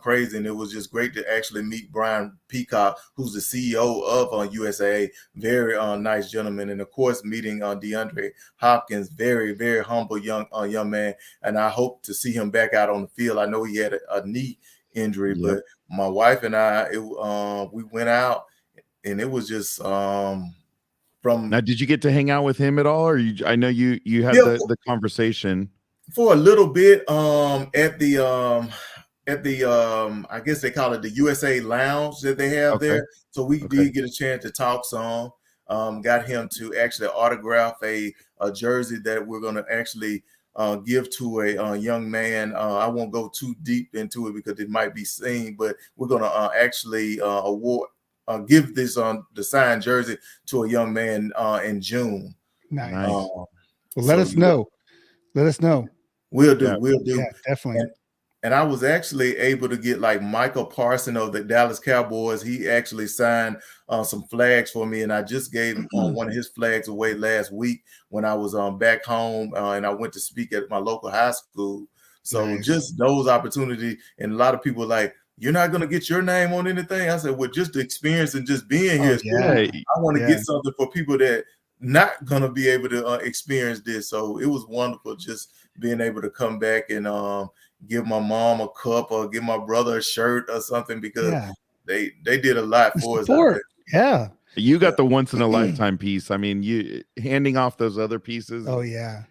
crazy, and it was just great to actually meet Brian Peacock, who's the CEO of USA. Very nice gentleman, and of course meeting DeAndre Hopkins, very very humble young man, and I hope to see him back out on the field. I know he had a knee injury, but my wife and I, we went out, and it was just from. Now, did you get to hang out with him at all, or I know you had the conversation for a little bit at the I guess they call it the USA Lounge that they have there. So we did get a chance to talk some. Got him to actually autograph a jersey that we're going to actually give to a young man. I won't go too deep into it because it might be seen, but we're going to actually give this the signed jersey to a young man in June. Nice. Well, let us know. Let us know. We'll do. We'll do. Yeah, definitely. And I was actually able to get like Michael Parson of the Dallas Cowboys. He actually signed some flags for me, and I just gave one of his flags away last week when I was back home, and I went to speak at my local high school. So just those opportunities, and a lot of people like, you're not going to get your name on anything. I said, well, just the experience and just being here. I want to get something for people that not going to be able to experience this. So it was wonderful just being able to come back and give my mom a cup or give my brother a shirt or something, because they did a lot for us. Yeah. You got the once in a lifetime piece. I mean, you handing off those other pieces. Oh yeah.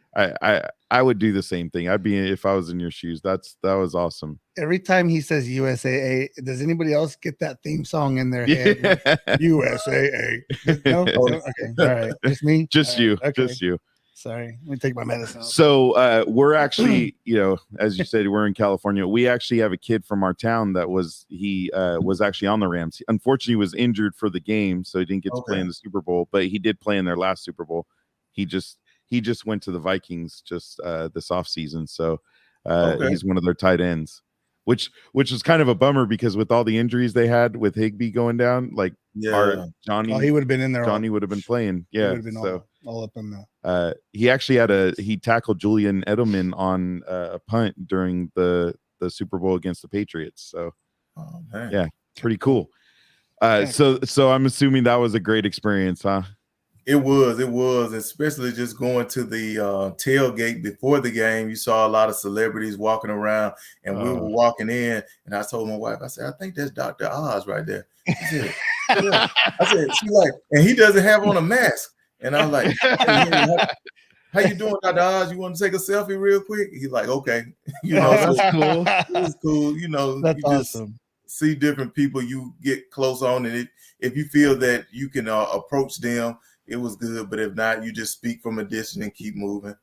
I would do the same thing. I'd be, if I was in your shoes. That was awesome. Every time he says USAA, does anybody else get that theme song in their head? USAA. No? Okay. All right. Just me? Just you. Okay. Just you. Sorry. Let me take my medicine. So we're actually, as you said, we're in California. We actually have a kid from our town that was actually on the Rams. Unfortunately, he was injured for the game, so he didn't get to play in the Super Bowl, but he did play in their last Super Bowl. He just went to the Vikings just this offseason. So he's one of their tight ends, which was kind of a bummer because with all the injuries they had with Higbee going down, like Johnny, he would have been in there. Johnny would have been playing. Yeah. He would have been all up in the he actually he tackled Julian Edelman on a punt during the Super Bowl against the Patriots. So yeah, pretty cool. So I'm assuming that was a great experience, huh? It was, especially just going to the tailgate before the game. You saw a lot of celebrities walking around, and we were walking in, and I told my wife, I said, I think that's Dr. Oz right there. She said, yeah. I said, she's like, and he doesn't have on a mask. And I was like, hey, how you doing, Dr. Oz? You want to take a selfie real quick? He's like, okay. That's cool. It was cool. That's you just awesome. See different people you get close on, and if you feel that you can approach them, it was good. But if not, you just speak from a distance and keep moving.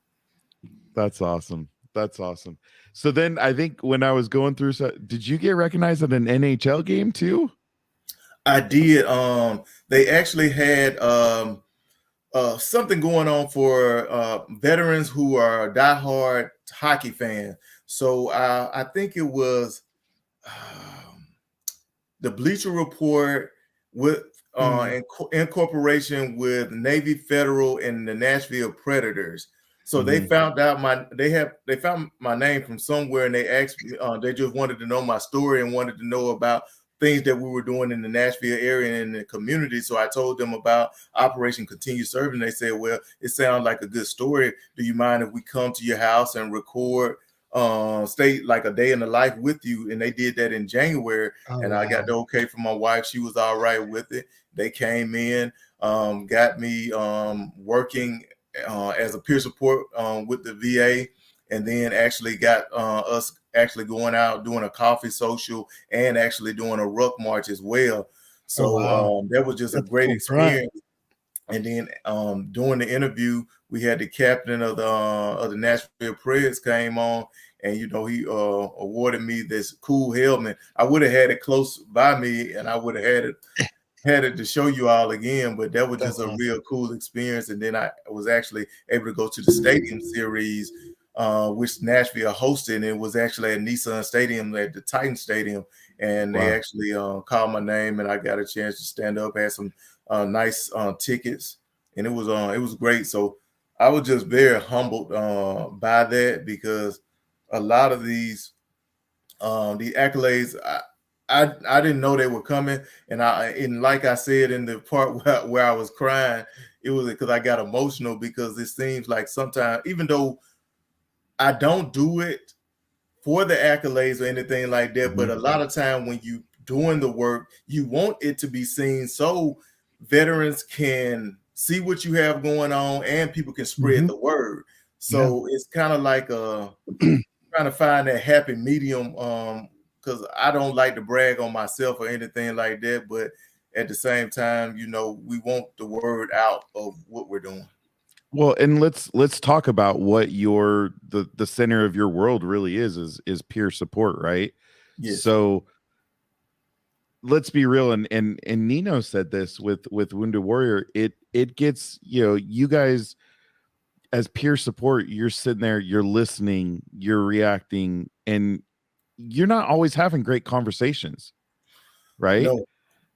That's awesome. That's awesome. So then I think when I was going through, did you get recognized at an NHL game too? I did. They actually had something going on for veterans who are diehard hockey fans. So I think it was the Bleacher Report with in cooperation with Navy Federal and the Nashville Predators. So they found out they found my name from somewhere, and they asked me, they just wanted to know my story and wanted to know about things that we were doing in the Nashville area and in the community. So I told them about Operation Continue Serving. They said, well, it sounds like a good story. Do you mind if we come to your house and record stay like a day in the life with you, and they did that in January. And I got the okay from my wife. She was all right with it. They came in, got me working as a peer support with the VA, and then actually got us actually going out doing a coffee social and actually doing a ruck march as well. So that was just a great experience. And then during the interview, we had the captain of the Nashville Preds came on, and he awarded me this cool helmet. I would have had it close by me, and I would have had it to show you all again, but that was just a real cool experience. And then I was actually able to go to the stadium series, which Nashville hosted, and it was actually at Nissan Stadium, at the Titan Stadium, and they actually called my name, and I got a chance to stand up, had some nice tickets, and it was great. So I was just very humbled by that, because a lot of the accolades, I didn't know they were coming, and like I said in the part where I was crying, it was because I got emotional, because it seems like sometimes, even though I don't do it for the accolades or anything like that, but a lot of time when you doing the work, you want it to be seen so veterans can see what you have going on and people can spread the word. So it's kind of like trying to find that happy medium, because I don't like to brag on myself or anything like that, but at the same time, we want the word out of what we're doing. Well, and let's talk about what the center of your world really is peer support, right? Yes. So let's be real, and Nino said this with Wounded Warrior. It gets, you guys as peer support, you're sitting there, you're listening, you're reacting, and you're not always having great conversations, right?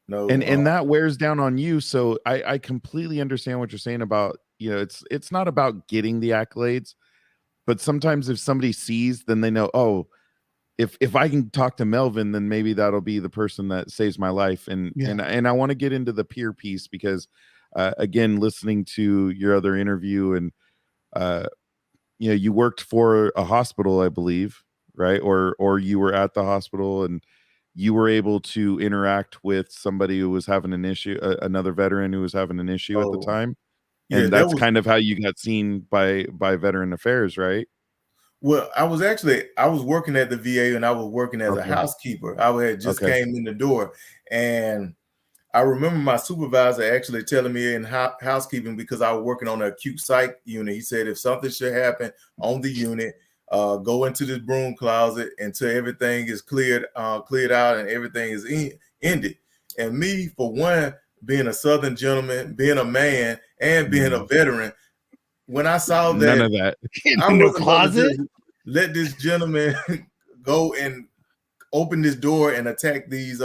No, and that wears down on you. So I completely understand what you're saying about, it's not about getting the accolades, but sometimes if somebody sees, then they know, oh, if I can talk to Melvin, then maybe that'll be the person that saves my life. And I want to get into the peer piece, because again, listening to your other interview, and you worked for a hospital, I believe, right? Or you were at the hospital, and you were able to interact with somebody who was having an issue, another veteran who was having an issue at the time. And that's kind of how you got seen by Veteran Affairs, right? Well, I was working at the VA, and I was working as a housekeeper. I had just came in the door, and I remember my supervisor actually telling me in housekeeping, because I was working on an acute psych unit. He said, if something should happen on the unit, go into this broom closet until everything is cleared out and everything is ended. And me, for one, being a Southern gentleman, being a man, and being a veteran, when I saw that, none of that, I wasn't going to just let this gentleman go and open this door and attack these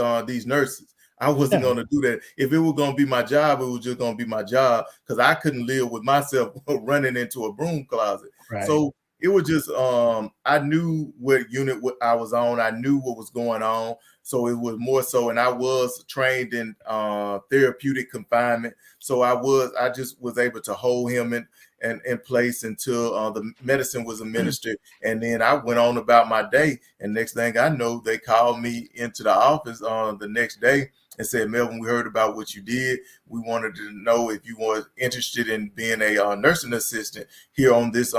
nurses. I wasn't going to do that. If it was going to be my job, it was just going to be my job, because I couldn't live with myself running into a broom closet. Right. So it was just, I knew what unit I was on. I knew what was going on. So it was more so, and I was trained in therapeutic confinement. So I just was able to hold him in place until the medicine was administered. And then I went on about my day. And next thing I know, they called me into the office the next day and said, Melvin, we heard about what you did. We wanted to know if you were interested in being a nursing assistant here on this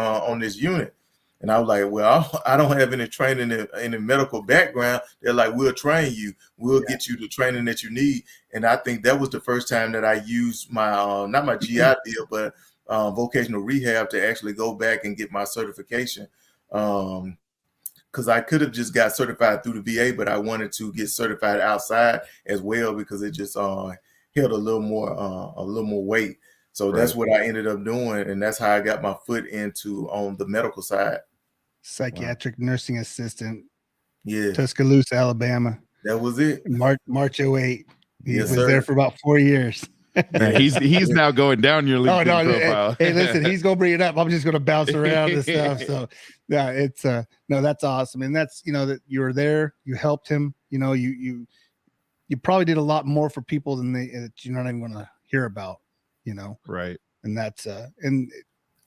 unit. And I was like, well, I don't have any training in a medical background. They're like, we'll train you. We'll get you the training that you need. And I think that was the first time that I used my, not my GI deal, but vocational rehab to actually go back and get my certification. Because I could have just got certified through the VA, but I wanted to get certified outside as well, because it just held a little more weight. So that's what I ended up doing, and that's how I got my foot into on the medical side. Psychiatric nursing assistant. Yeah, Tuscaloosa, Alabama. That was it. March 08. He was there for about 4 years. Yeah, he's now going down your LinkedIn profile. Hey, listen, he's gonna bring it up. I'm just gonna bounce around and stuff. So yeah, it's no, that's awesome. And that's, that you were there, you helped him, you probably did a lot more for people than you're not even gonna hear about, Right. And that's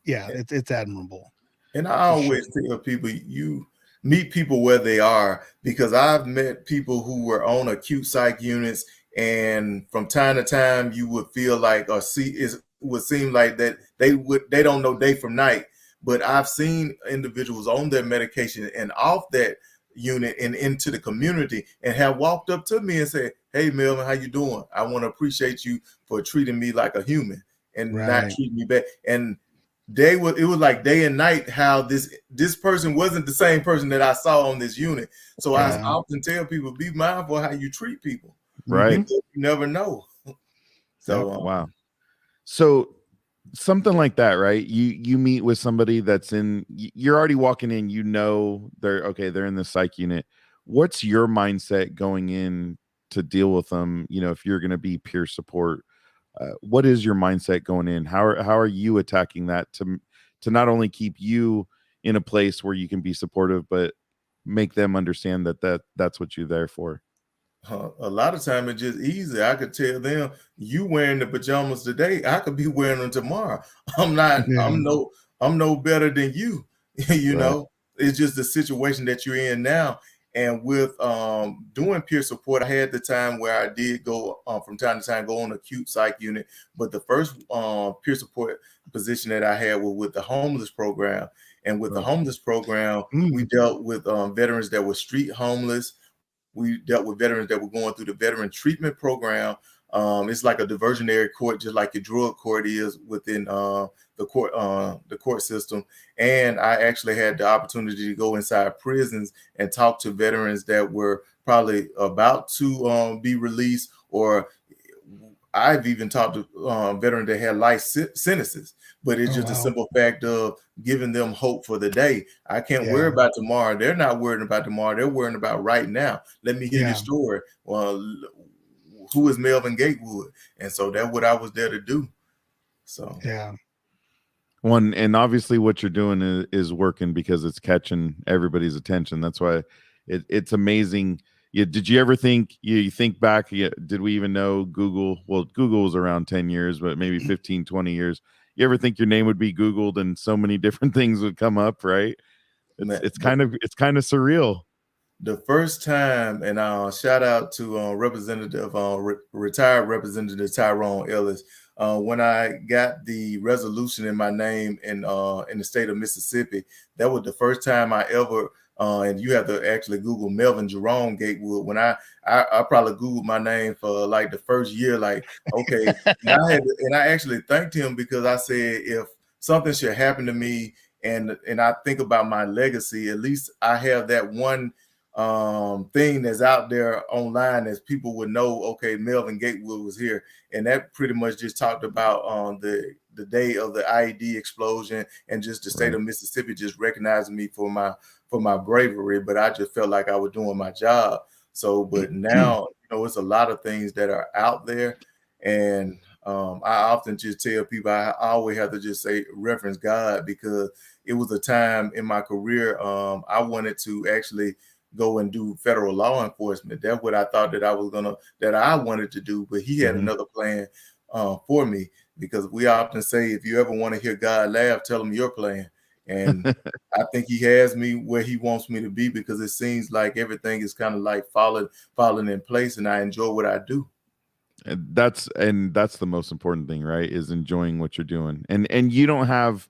it's admirable. And I always tell people, meet people where they are, because I've met people who were on acute psych units, and from time to time you would feel like, or it would seem like that they don't know day from night. But I've seen individuals on their medication and off that unit and into the community and have walked up to me and said, "Hey Melvin, how you doing? I want to appreciate you for treating me like a human and not treating me bad." And it was like day and night how this person wasn't the same person that I saw on this unit. So I often tell people, be mindful how you treat people. Right. You never know. So wow. So something like that, right? You meet with somebody that's you're already walking in, they're in the psych unit. What's your mindset going in to deal with them? If you're going to be peer support, what is your mindset going in? How are you attacking that to not only keep you in a place where you can be supportive, but make them understand that's what you're there for? A lot of time it's just easy. I could tell them, you wearing the pajamas today, I could be wearing them tomorrow. I'm no better than you. Know, it's just the situation that you're in now. And with doing peer support, I had the time where I did go from time to time go on acute psych unit. But the first peer support position that I had was with the homeless program. And with the homeless program, we dealt with veterans that were street homeless. We dealt with veterans that were going through the veteran treatment program. It's like a diversionary court, just like your drug court is within the court system. And I actually had the opportunity to go inside prisons and talk to veterans that were probably about to be released, or I've even talked to veterans that had life sentences. But it's just a simple fact of giving them hope for the day. I can't worry about tomorrow. They're not worrying about tomorrow. They're worrying about right now. Let me hear your story. Well, who is Melvin Gatewood? And so that's what I was there to do. So and obviously what you're doing is working, because it's catching everybody's attention. That's why it's amazing. Did you ever think, you think back, did we even know Google? Well, Google was around 10 years, but maybe 15, 20 years. You ever think your name would be Googled and so many different things would come up, right? It's kind of surreal. The first time, and shout out to retired Representative Tyrone Ellis. When I got the resolution in my name in the state of Mississippi, that was the first time I ever. And you have to actually Google Melvin Jerome Gatewood. When I probably Googled my name for like the first year, like, okay. and I actually thanked him, because I said, if something should happen to me and I think about my legacy, at least I have that one thing that's out there online, as people would know, okay, Melvin Gatewood was here. And that pretty much just talked about the day of the IED explosion, and just the state of Mississippi just recognizing me for my bravery. But I just felt like I was doing my job. So, but now, it's a lot of things that are out there. And I often just tell people, I always have to just say, reference God, because it was a time in my career I wanted to actually go and do federal law enforcement. That's what I thought that I wanted to do. But he had another plan for me, because we often say, if you ever want to hear God laugh, tell him your plan. And I think he has me where he wants me to be, because it seems like everything is kind of like falling in place, and I enjoy what I do. And that's the most important thing, right? Is enjoying what you're doing. And you don't have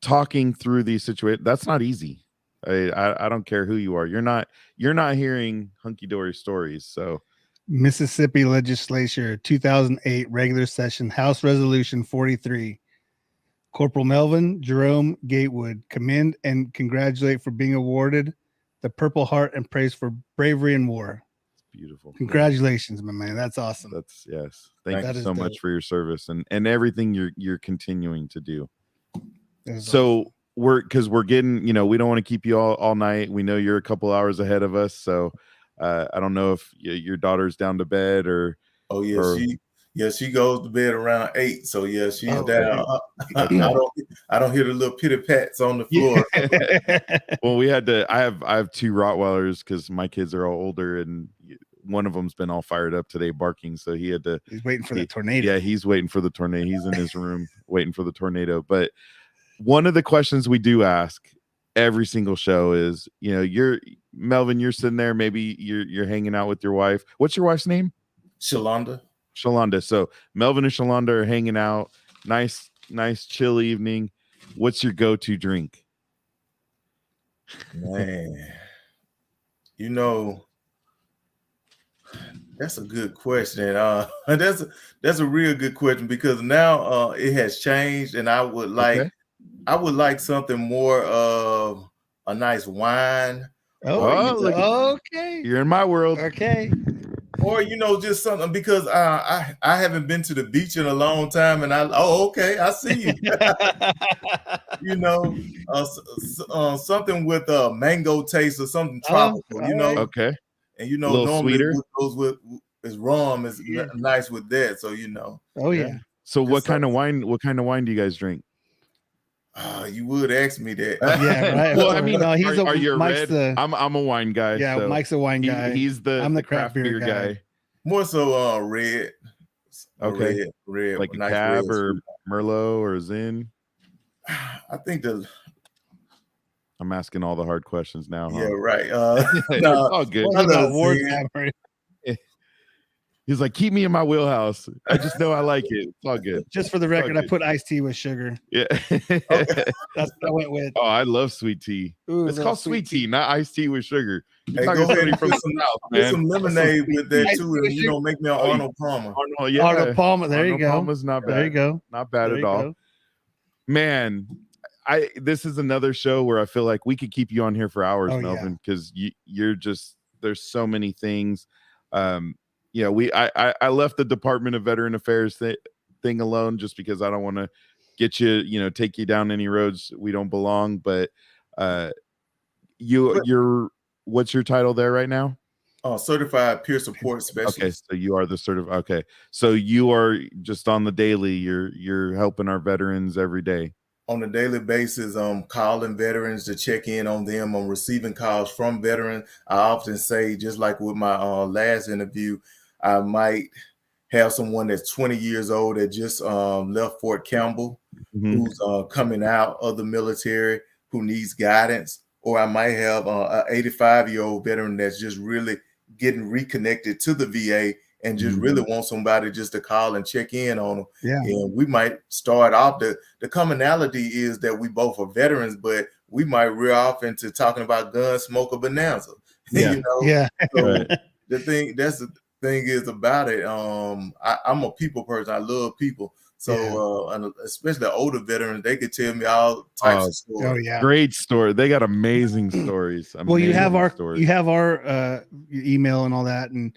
talking through these situations. That's not easy. I don't care who you are. You're not hearing hunky-dory stories. So Mississippi Legislature 2008 regular session, House Resolution 43. Corporal Melvin Jerome Gatewood, commend and congratulate for being awarded the Purple Heart and praise for bravery in war. It's beautiful. Congratulations, my man. That's awesome. Thank you so much for your service and everything you're continuing to do. So awesome. We're getting, we don't want to keep you all night. We know you're a couple hours ahead of us. So I don't know if your daughter's down to bed or. Oh yeah, she goes to bed around 8. So yeah, she's down. Okay. I don't hear the little pitty pats on the floor. Well, I have 2 Rottweilers, because my kids are all older, and one of them's been all fired up today barking. So he's waiting for the tornado. Yeah, he's waiting for the tornado. He's in his room waiting for the tornado. But one of the questions we do ask every single show is, you're Melvin, you're sitting there, maybe you're hanging out with your wife. What's your wife's name? Shalonda. So Melvin and Shalonda are hanging out. Nice chill evening. What's your go-to drink? Man, that's a good question. That's a real good question, because now it has changed, and I would like something more of a nice wine. Okay. You're in my world. Okay. Or just something, because I haven't been to the beach in a long time, and I see you. Something with a mango taste or something tropical. Right. Okay. And a little normally sweeter. what goes with is rum is nice with that. So Oh yeah. So what kind of wine? What kind of wine do you guys drink? You would ask me that. Yeah, right. Well, I mean, no, are you a Mike's red? I'm a wine guy. Yeah, so Mike's a wine guy. I'm the craft beer guy. More so red. Okay. Red, like a nice Cab red or sweet. Merlot or Zin. I think I'm asking all the hard questions now. Yeah, huh? right. It's all good. He's like, keep me in my wheelhouse. I just know I like it. It's all good. Just for the record, I put iced tea with sugar. Yeah. That's what I went with. Oh, I love sweet tea. Ooh, it's called sweet tea, not iced tea with sugar. Hey, go ahead and put some lemonade with that too, and make me an Arnold Palmer. Arnold Palmer. There you go. Palmer's not bad. There you go. Not bad at all. Man, this is another show where I feel like we could keep you on here for hours, Melvin, because you're just, there's so many things. I left the Department of Veteran Affairs thing alone just because I don't want to get you, take you down any roads we don't belong. But you're what's your title there right now? Certified peer support specialist. Okay, so you are the certified. Okay, so you are just on the daily. You're helping our veterans every day. On a daily basis, calling veterans to check in on them. I'm receiving calls from veterans. I often say, just like with my last interview, I might have someone that's 20 years old that just left Fort Campbell, who's coming out of the military, who needs guidance. Or I might have an 85-year-old veteran that's just really getting reconnected to the VA and just really want somebody just to call and check in on them. Yeah. And we might start off, the commonality is that we both are veterans, but we might rear off into talking about Gunsmoke or Bonanza. Yeah. So the thing is about it. I'm a people person. I love people. So and especially the older veterans, they could tell me all types of stories. Oh yeah, great story. They got amazing stories. Well, you have our email and all that, and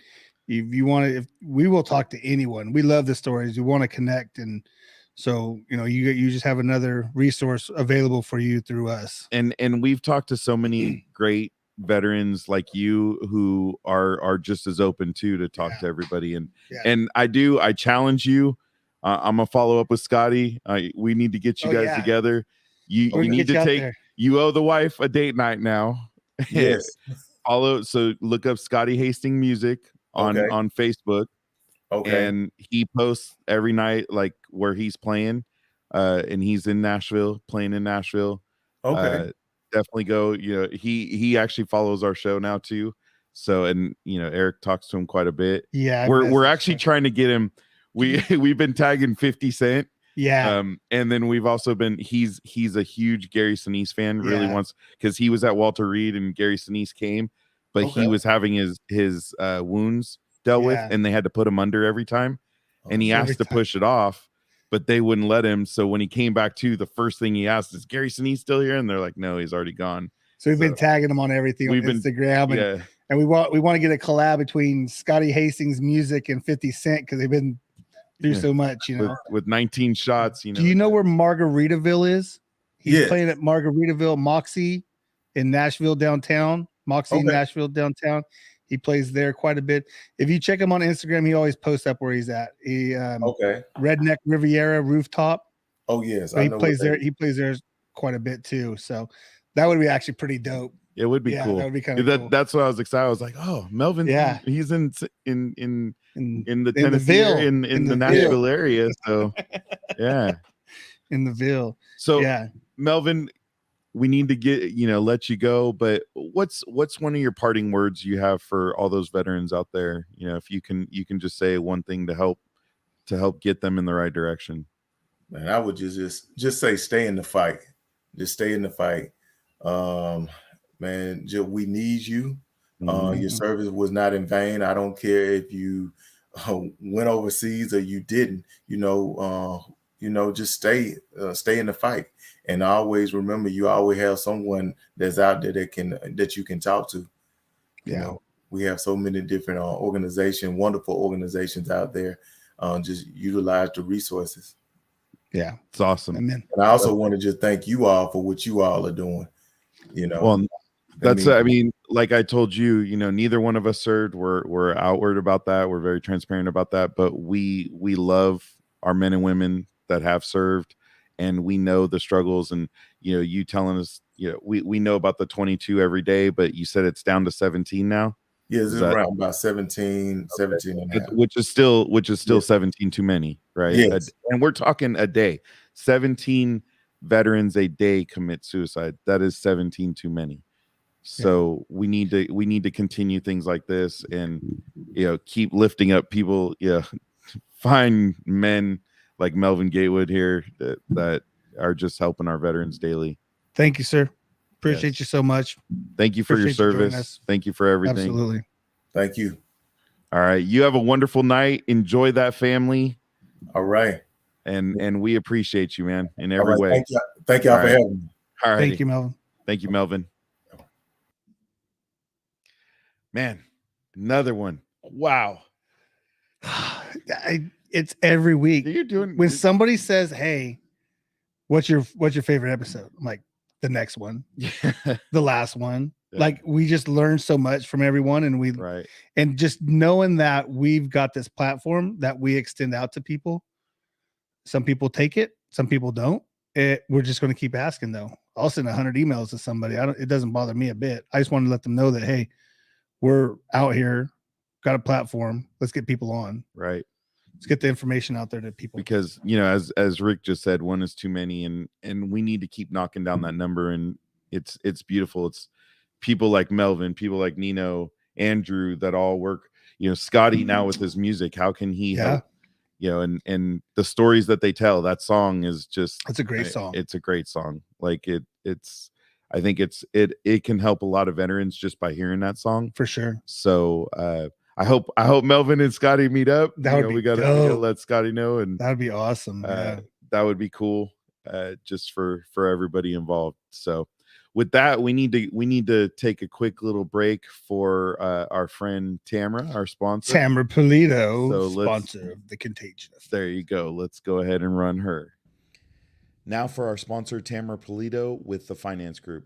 if you want to, we will talk to anyone. We love the stories. We want to connect, and so you just have another resource available for you through us. And we've talked to so many great veterans like you who are just as open to talk to everybody. And I challenge you. I'm gonna follow up with Scotty. We need to get you guys together. You need to you owe the wife a date night now. Yes. So look up Scotty Hastings music on Facebook. Okay. And he posts every night like where he's playing. And he's in Nashville, playing in Nashville. Okay. Definitely go. He actually follows our show now too. So Eric talks to him quite a bit. Yeah. We're actually trying to get him. We've been tagging 50 Cent. Yeah. And then we've also been he's a huge Gary Sinise fan, really wants, because he was at Walter Reed and Gary Sinise came, but he was having his wounds dealt with, and they had to put him under every time. And he asked to push it off, but they wouldn't let him. So when he came back to, the first thing he asked is, Gary Sinise still here? And they're like, no, he's already gone. So we've been tagging him on everything on Instagram. And we want to get a collab between Scotty Hastings music and 50 Cent, because they've been through so much, with 19 shots. Do you know where Margaritaville is? He's playing at Margaritaville Moxie in Nashville downtown. Nashville downtown. He plays there quite a bit. If you check him on Instagram, he always posts up where he's at. He Redneck Riviera Rooftop. Oh yes, so he plays there. He plays there quite a bit too. So that would be actually pretty dope. It would be cool. That would be kind of cool. That's what I was excited. I was like, oh, Melvin. He's in the Tennessee in the Nashville area. So in the Ville. So Melvin, to get, let you go, but what's one of your parting words you have for all those veterans out there? If you can just say one thing to help get them in the right direction. Man, I would just say stay in the fight. Just stay in the fight. Man, we need you. Your service was not in vain. I don't care if you went overseas or you didn't. Just stay in the fight, and always remember you always have someone that's out there that you can talk to. We have so many different wonderful organizations out there. Just utilize the resources. Yeah, it's awesome. Amen. And I also want to just thank you all for what you all are doing. Well, like I told you, neither one of us served. We're outward about that. We're very transparent about that. But we love our men and women that have served, and we know the struggles. And you telling us, we know about the 22 every day, but you said it's down to 17 now. Yeah, it's around about 17 and a half. Which is still 17 too many, right? Yes. And we're talking a day. 17 veterans a day commit suicide. That is 17 too many. So we need to continue things like this, and keep lifting up people. Find men like Melvin Gatewood here that are just helping our veterans daily. Thank you, sir. Appreciate you so much. Thank you for your service. Thank you for everything. Absolutely. Thank you. All right. You have a wonderful night. Enjoy that family. All right. And we appreciate you, man, in every way. Thank y'all for having me. All right. Thank you, Melvin. Thank you, Melvin. Man, another one. Wow. It's every week. You're doing when somebody says, "Hey, what's your favorite episode?" I'm like, the next one, the last one. Yeah. Like, we just learn so much from everyone, and and just knowing that we've got this platform that we extend out to people. Some people take it, some people don't. We're just going to keep asking, though. I'll send 100 emails to somebody. It doesn't bother me a bit. I just want to let them know that, hey, we're out here, got a platform. Let's get people on. Right. Let's get the information out there to people. Because, as Rick just said, one is too many, and we need to keep knocking down that number. And it's beautiful. It's people like Melvin, people like Nino, Andrew, that all work, Scotty now with his music. How can he help? And the stories that they tell, that song is just, it's a great song. It's a great song. Like I think it can help a lot of veterans just by hearing that song. For sure. So, I hope Melvin and Scotty meet up. That would be we gotta let Scotty know, and that would be awesome. That would be cool, just for everybody involved. So, with that, we need to take a quick little break for our friend Tamara, our sponsor, Tamara Pulido, sponsor of The Contagious. There you go. Let's go ahead and run her. Now for our sponsor, Tamara Pulido with the Finance Group,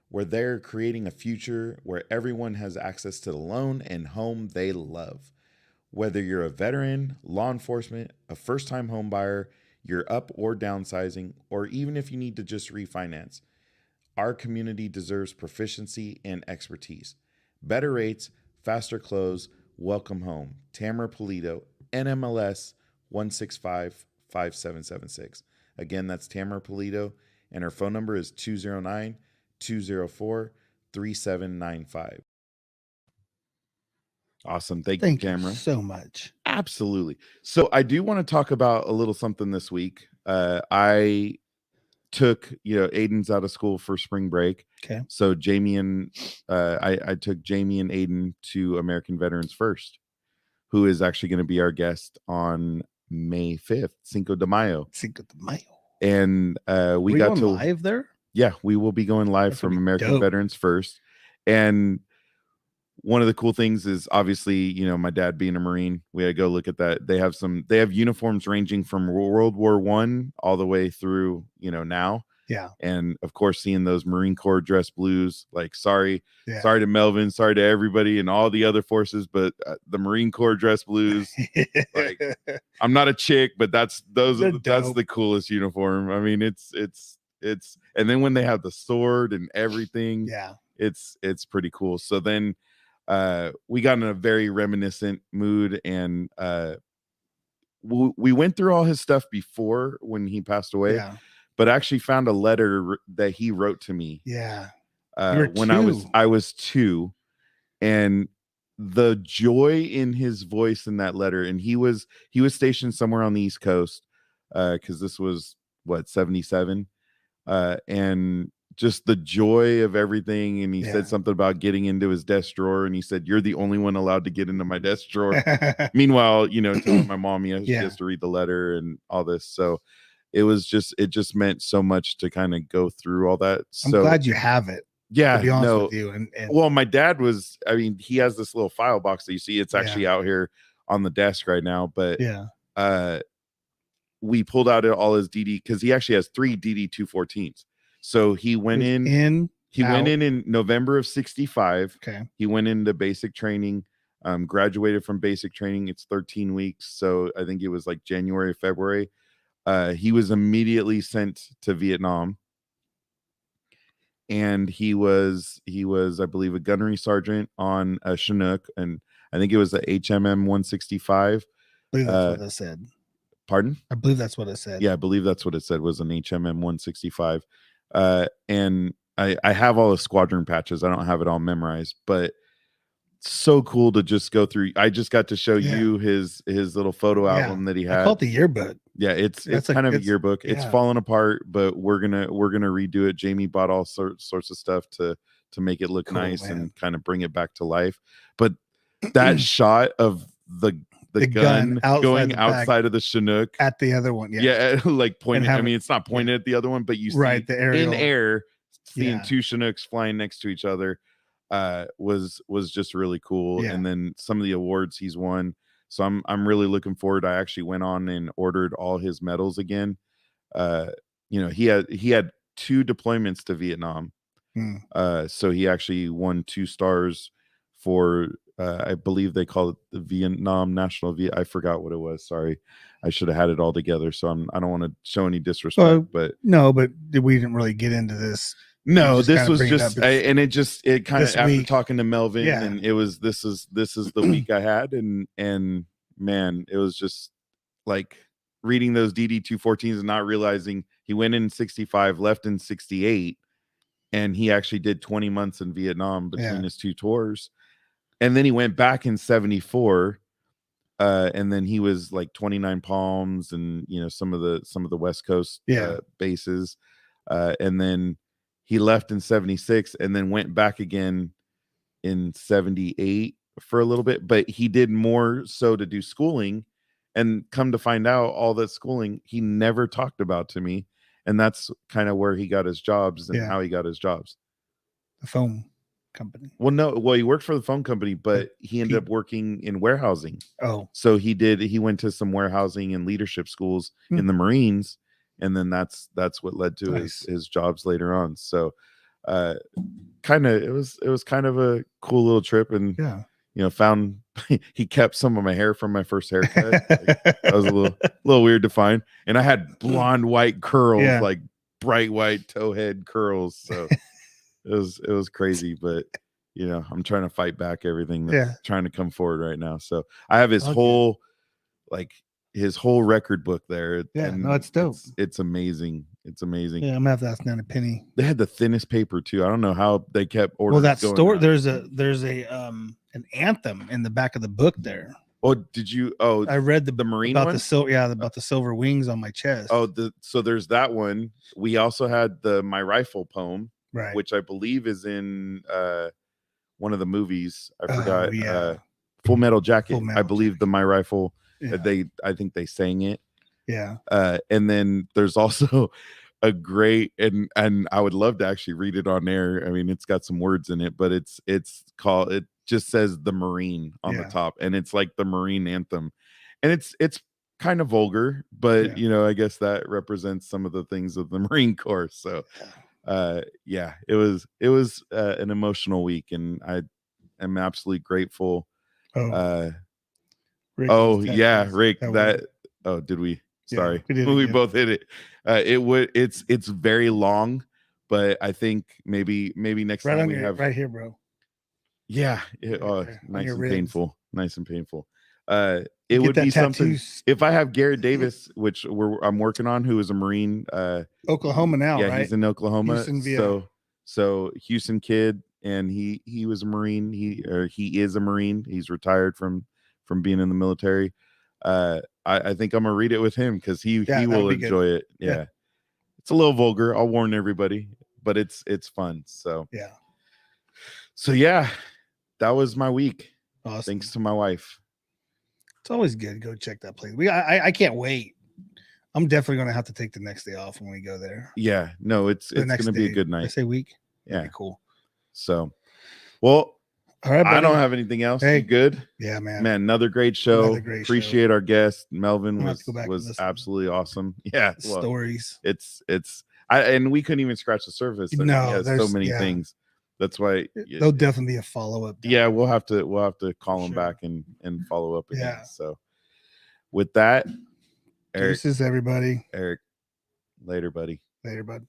where they're creating a future where everyone has access to the loan and home they love. Whether you're a veteran, law enforcement, a first-time home buyer, you're up or downsizing, or even if you need to just refinance, our community deserves proficiency and expertise. Better rates, faster close, welcome home. Tamara Pulido NMLS 1655776. Again, that's Tamara Pulido, and her phone number is 209-204-3795. Awesome. Thank you, Tamara. So much. Absolutely. So I do want to talk about a little something this week. I took, Aiden's out of school for spring break. Okay. So Jamie and I took Jamie and Aiden to American Veterans First, who is actually going to be our guest on May 5th, Cinco de Mayo. Cinco de Mayo. And we got to live there. Yeah, we will be going live from American Veterans First. And one of the cool things is obviously, my dad being a Marine, we had to go look at that. They have uniforms ranging from World War I all the way through, now. Yeah. And of course, seeing those Marine Corps dress blues, like, sorry to Melvin, sorry to everybody and all the other forces, but the Marine Corps dress blues, like, I'm not a chick, but that's the coolest uniform. I mean, it's, and then when they have the sword and everything, it's pretty cool. So then we got in a very reminiscent mood, and we went through all his stuff before when he passed away. Yeah. but I actually found a letter that he wrote to me. Yeah. When I was 2, and the joy in his voice in that letter, and he was stationed somewhere on the East Coast, because this was 77, and just the joy of everything. And he said something about getting into his desk drawer, and he said, "You're the only one allowed to get into my desk drawer." Meanwhile, telling my mom she has to read the letter and all this. So it just meant so much to kind of go through all that. I'm glad you have it. Yeah, to be honest with you. And well, my dad was, he has this little file box that you see. It's actually out here on the desk right now. But we pulled out all his DD, because he actually has 3 DD 214s. So he went in November of 65. Okay. He went into basic training, graduated from basic training. It's 13 weeks. So I think it was like January, February. He was immediately sent to Vietnam. And he was, I believe, a gunnery sergeant on a Chinook, and I think it was the HMM 165. I believe that's what it said. Pardon? I believe that's what it said. Yeah, I believe that's what it said, was an HMM 165. And I have all the squadron patches. I don't have it all memorized, but so cool to just go through. I just got to show you his little photo album that he had. I call it the yearbook. Yeah, it's kind of a yearbook. It's falling apart, but we're gonna redo it. Jamie bought all sorts of stuff to make it look nice, and kind of bring it back to life. But that shot of the gun going outside of the Chinook at the other one, like pointing. I mean, it's not pointed at the other one, but you see the aerial. In air, seeing 2 Chinooks flying next to each other. Was just really cool. And then some of the awards he's won. So I'm really looking forward. I actually went on and ordered all his medals again. He had 2 deployments to Vietnam. So he actually won 2 stars for I believe they call it the Vietnam National I forgot what it was. Sorry. I should have had it all together. So I don't want to show any disrespect, but we didn't really get into this. No, this was just, it kind of, after talking to Melvin, and it was, this is the week I had, and man, it was just like reading those DD 214s and not realizing he went in 65, left in 68, and he actually did 20 months in Vietnam between his 2 tours, and then he went back in 74, and then he was like 29 Palms, and some of the West Coast bases, and then he left in 76 and then went back again in 78 for a little bit, but he did more so to do schooling, and come to find out all that schooling he never talked about to me. And that's kind of where he got his jobs and how he got his jobs. The phone company. Well, he worked for the phone company, but he ended up working in warehousing. Oh, so he went to some warehousing and leadership schools in the Marines. And then that's what led to his jobs later on. So it was kind of a cool little trip, and found he kept some of my hair from my first haircut. That was a little weird to find. And I had blonde white curls, like bright white towhead curls. So it was crazy, but I'm trying to fight back everything that's trying to come forward right now. So I have his his whole record book there. It's dope. It's amazing. It's amazing. Yeah, I'm gonna have to ask Nana Penny. They had the thinnest paper too. I don't know how they kept ordering. Well, that store, there's a an anthem in the back of the book there. Oh, did you? Oh, I read the Marine about one? about the silver wings on my chest. Oh, so there's that one. We also had the My Rifle poem, right, which I believe is in one of the movies. I forgot. Full Metal Jacket. I believe the My Rifle. I think they sang it. And then there's also a great, and I would love to actually read it on air. I mean, it's got some words in it, but it just says the Marine on the top, and it's like the Marine Anthem, and it's kind of vulgar, but I guess that represents some of the things of the Marine Corps. So it was an emotional week, and I am absolutely grateful. Rick, did we? Sorry, we both hit it. It's very long, but I think maybe next time we have right here, bro. Yeah, nice and painful. It would that be something tattoos. if I have Garrett Davis, which I'm working on, who is a Marine. Oklahoma now, yeah, right? he's in Oklahoma. Houston, VA. So Houston kid, and he was a Marine. He is a Marine. He's retired from being in the military. I think I'm gonna read it with him because he will enjoy it. Yeah. It's a little vulgar. I'll warn everybody, but it's fun. So yeah, that was my week. Awesome. Thanks to my wife. It's always good to go check that place. I can't wait. I'm definitely gonna have to take the next day off when we go there. Yeah, no, it's gonna be a good night. I say week. Yeah, cool. So, well, all right, buddy. I don't have anything else. Hey, you good? Yeah, man. Another great show. Appreciate our guest. Melvin was absolutely awesome. Yeah, stories. And we couldn't even scratch the surface. No, there's so many things. That's why there'll definitely be a follow-up. Yeah, we'll have to call him back and follow up again. Yeah. So with that, Eric, this is everybody. Eric, later, buddy. Later, bud.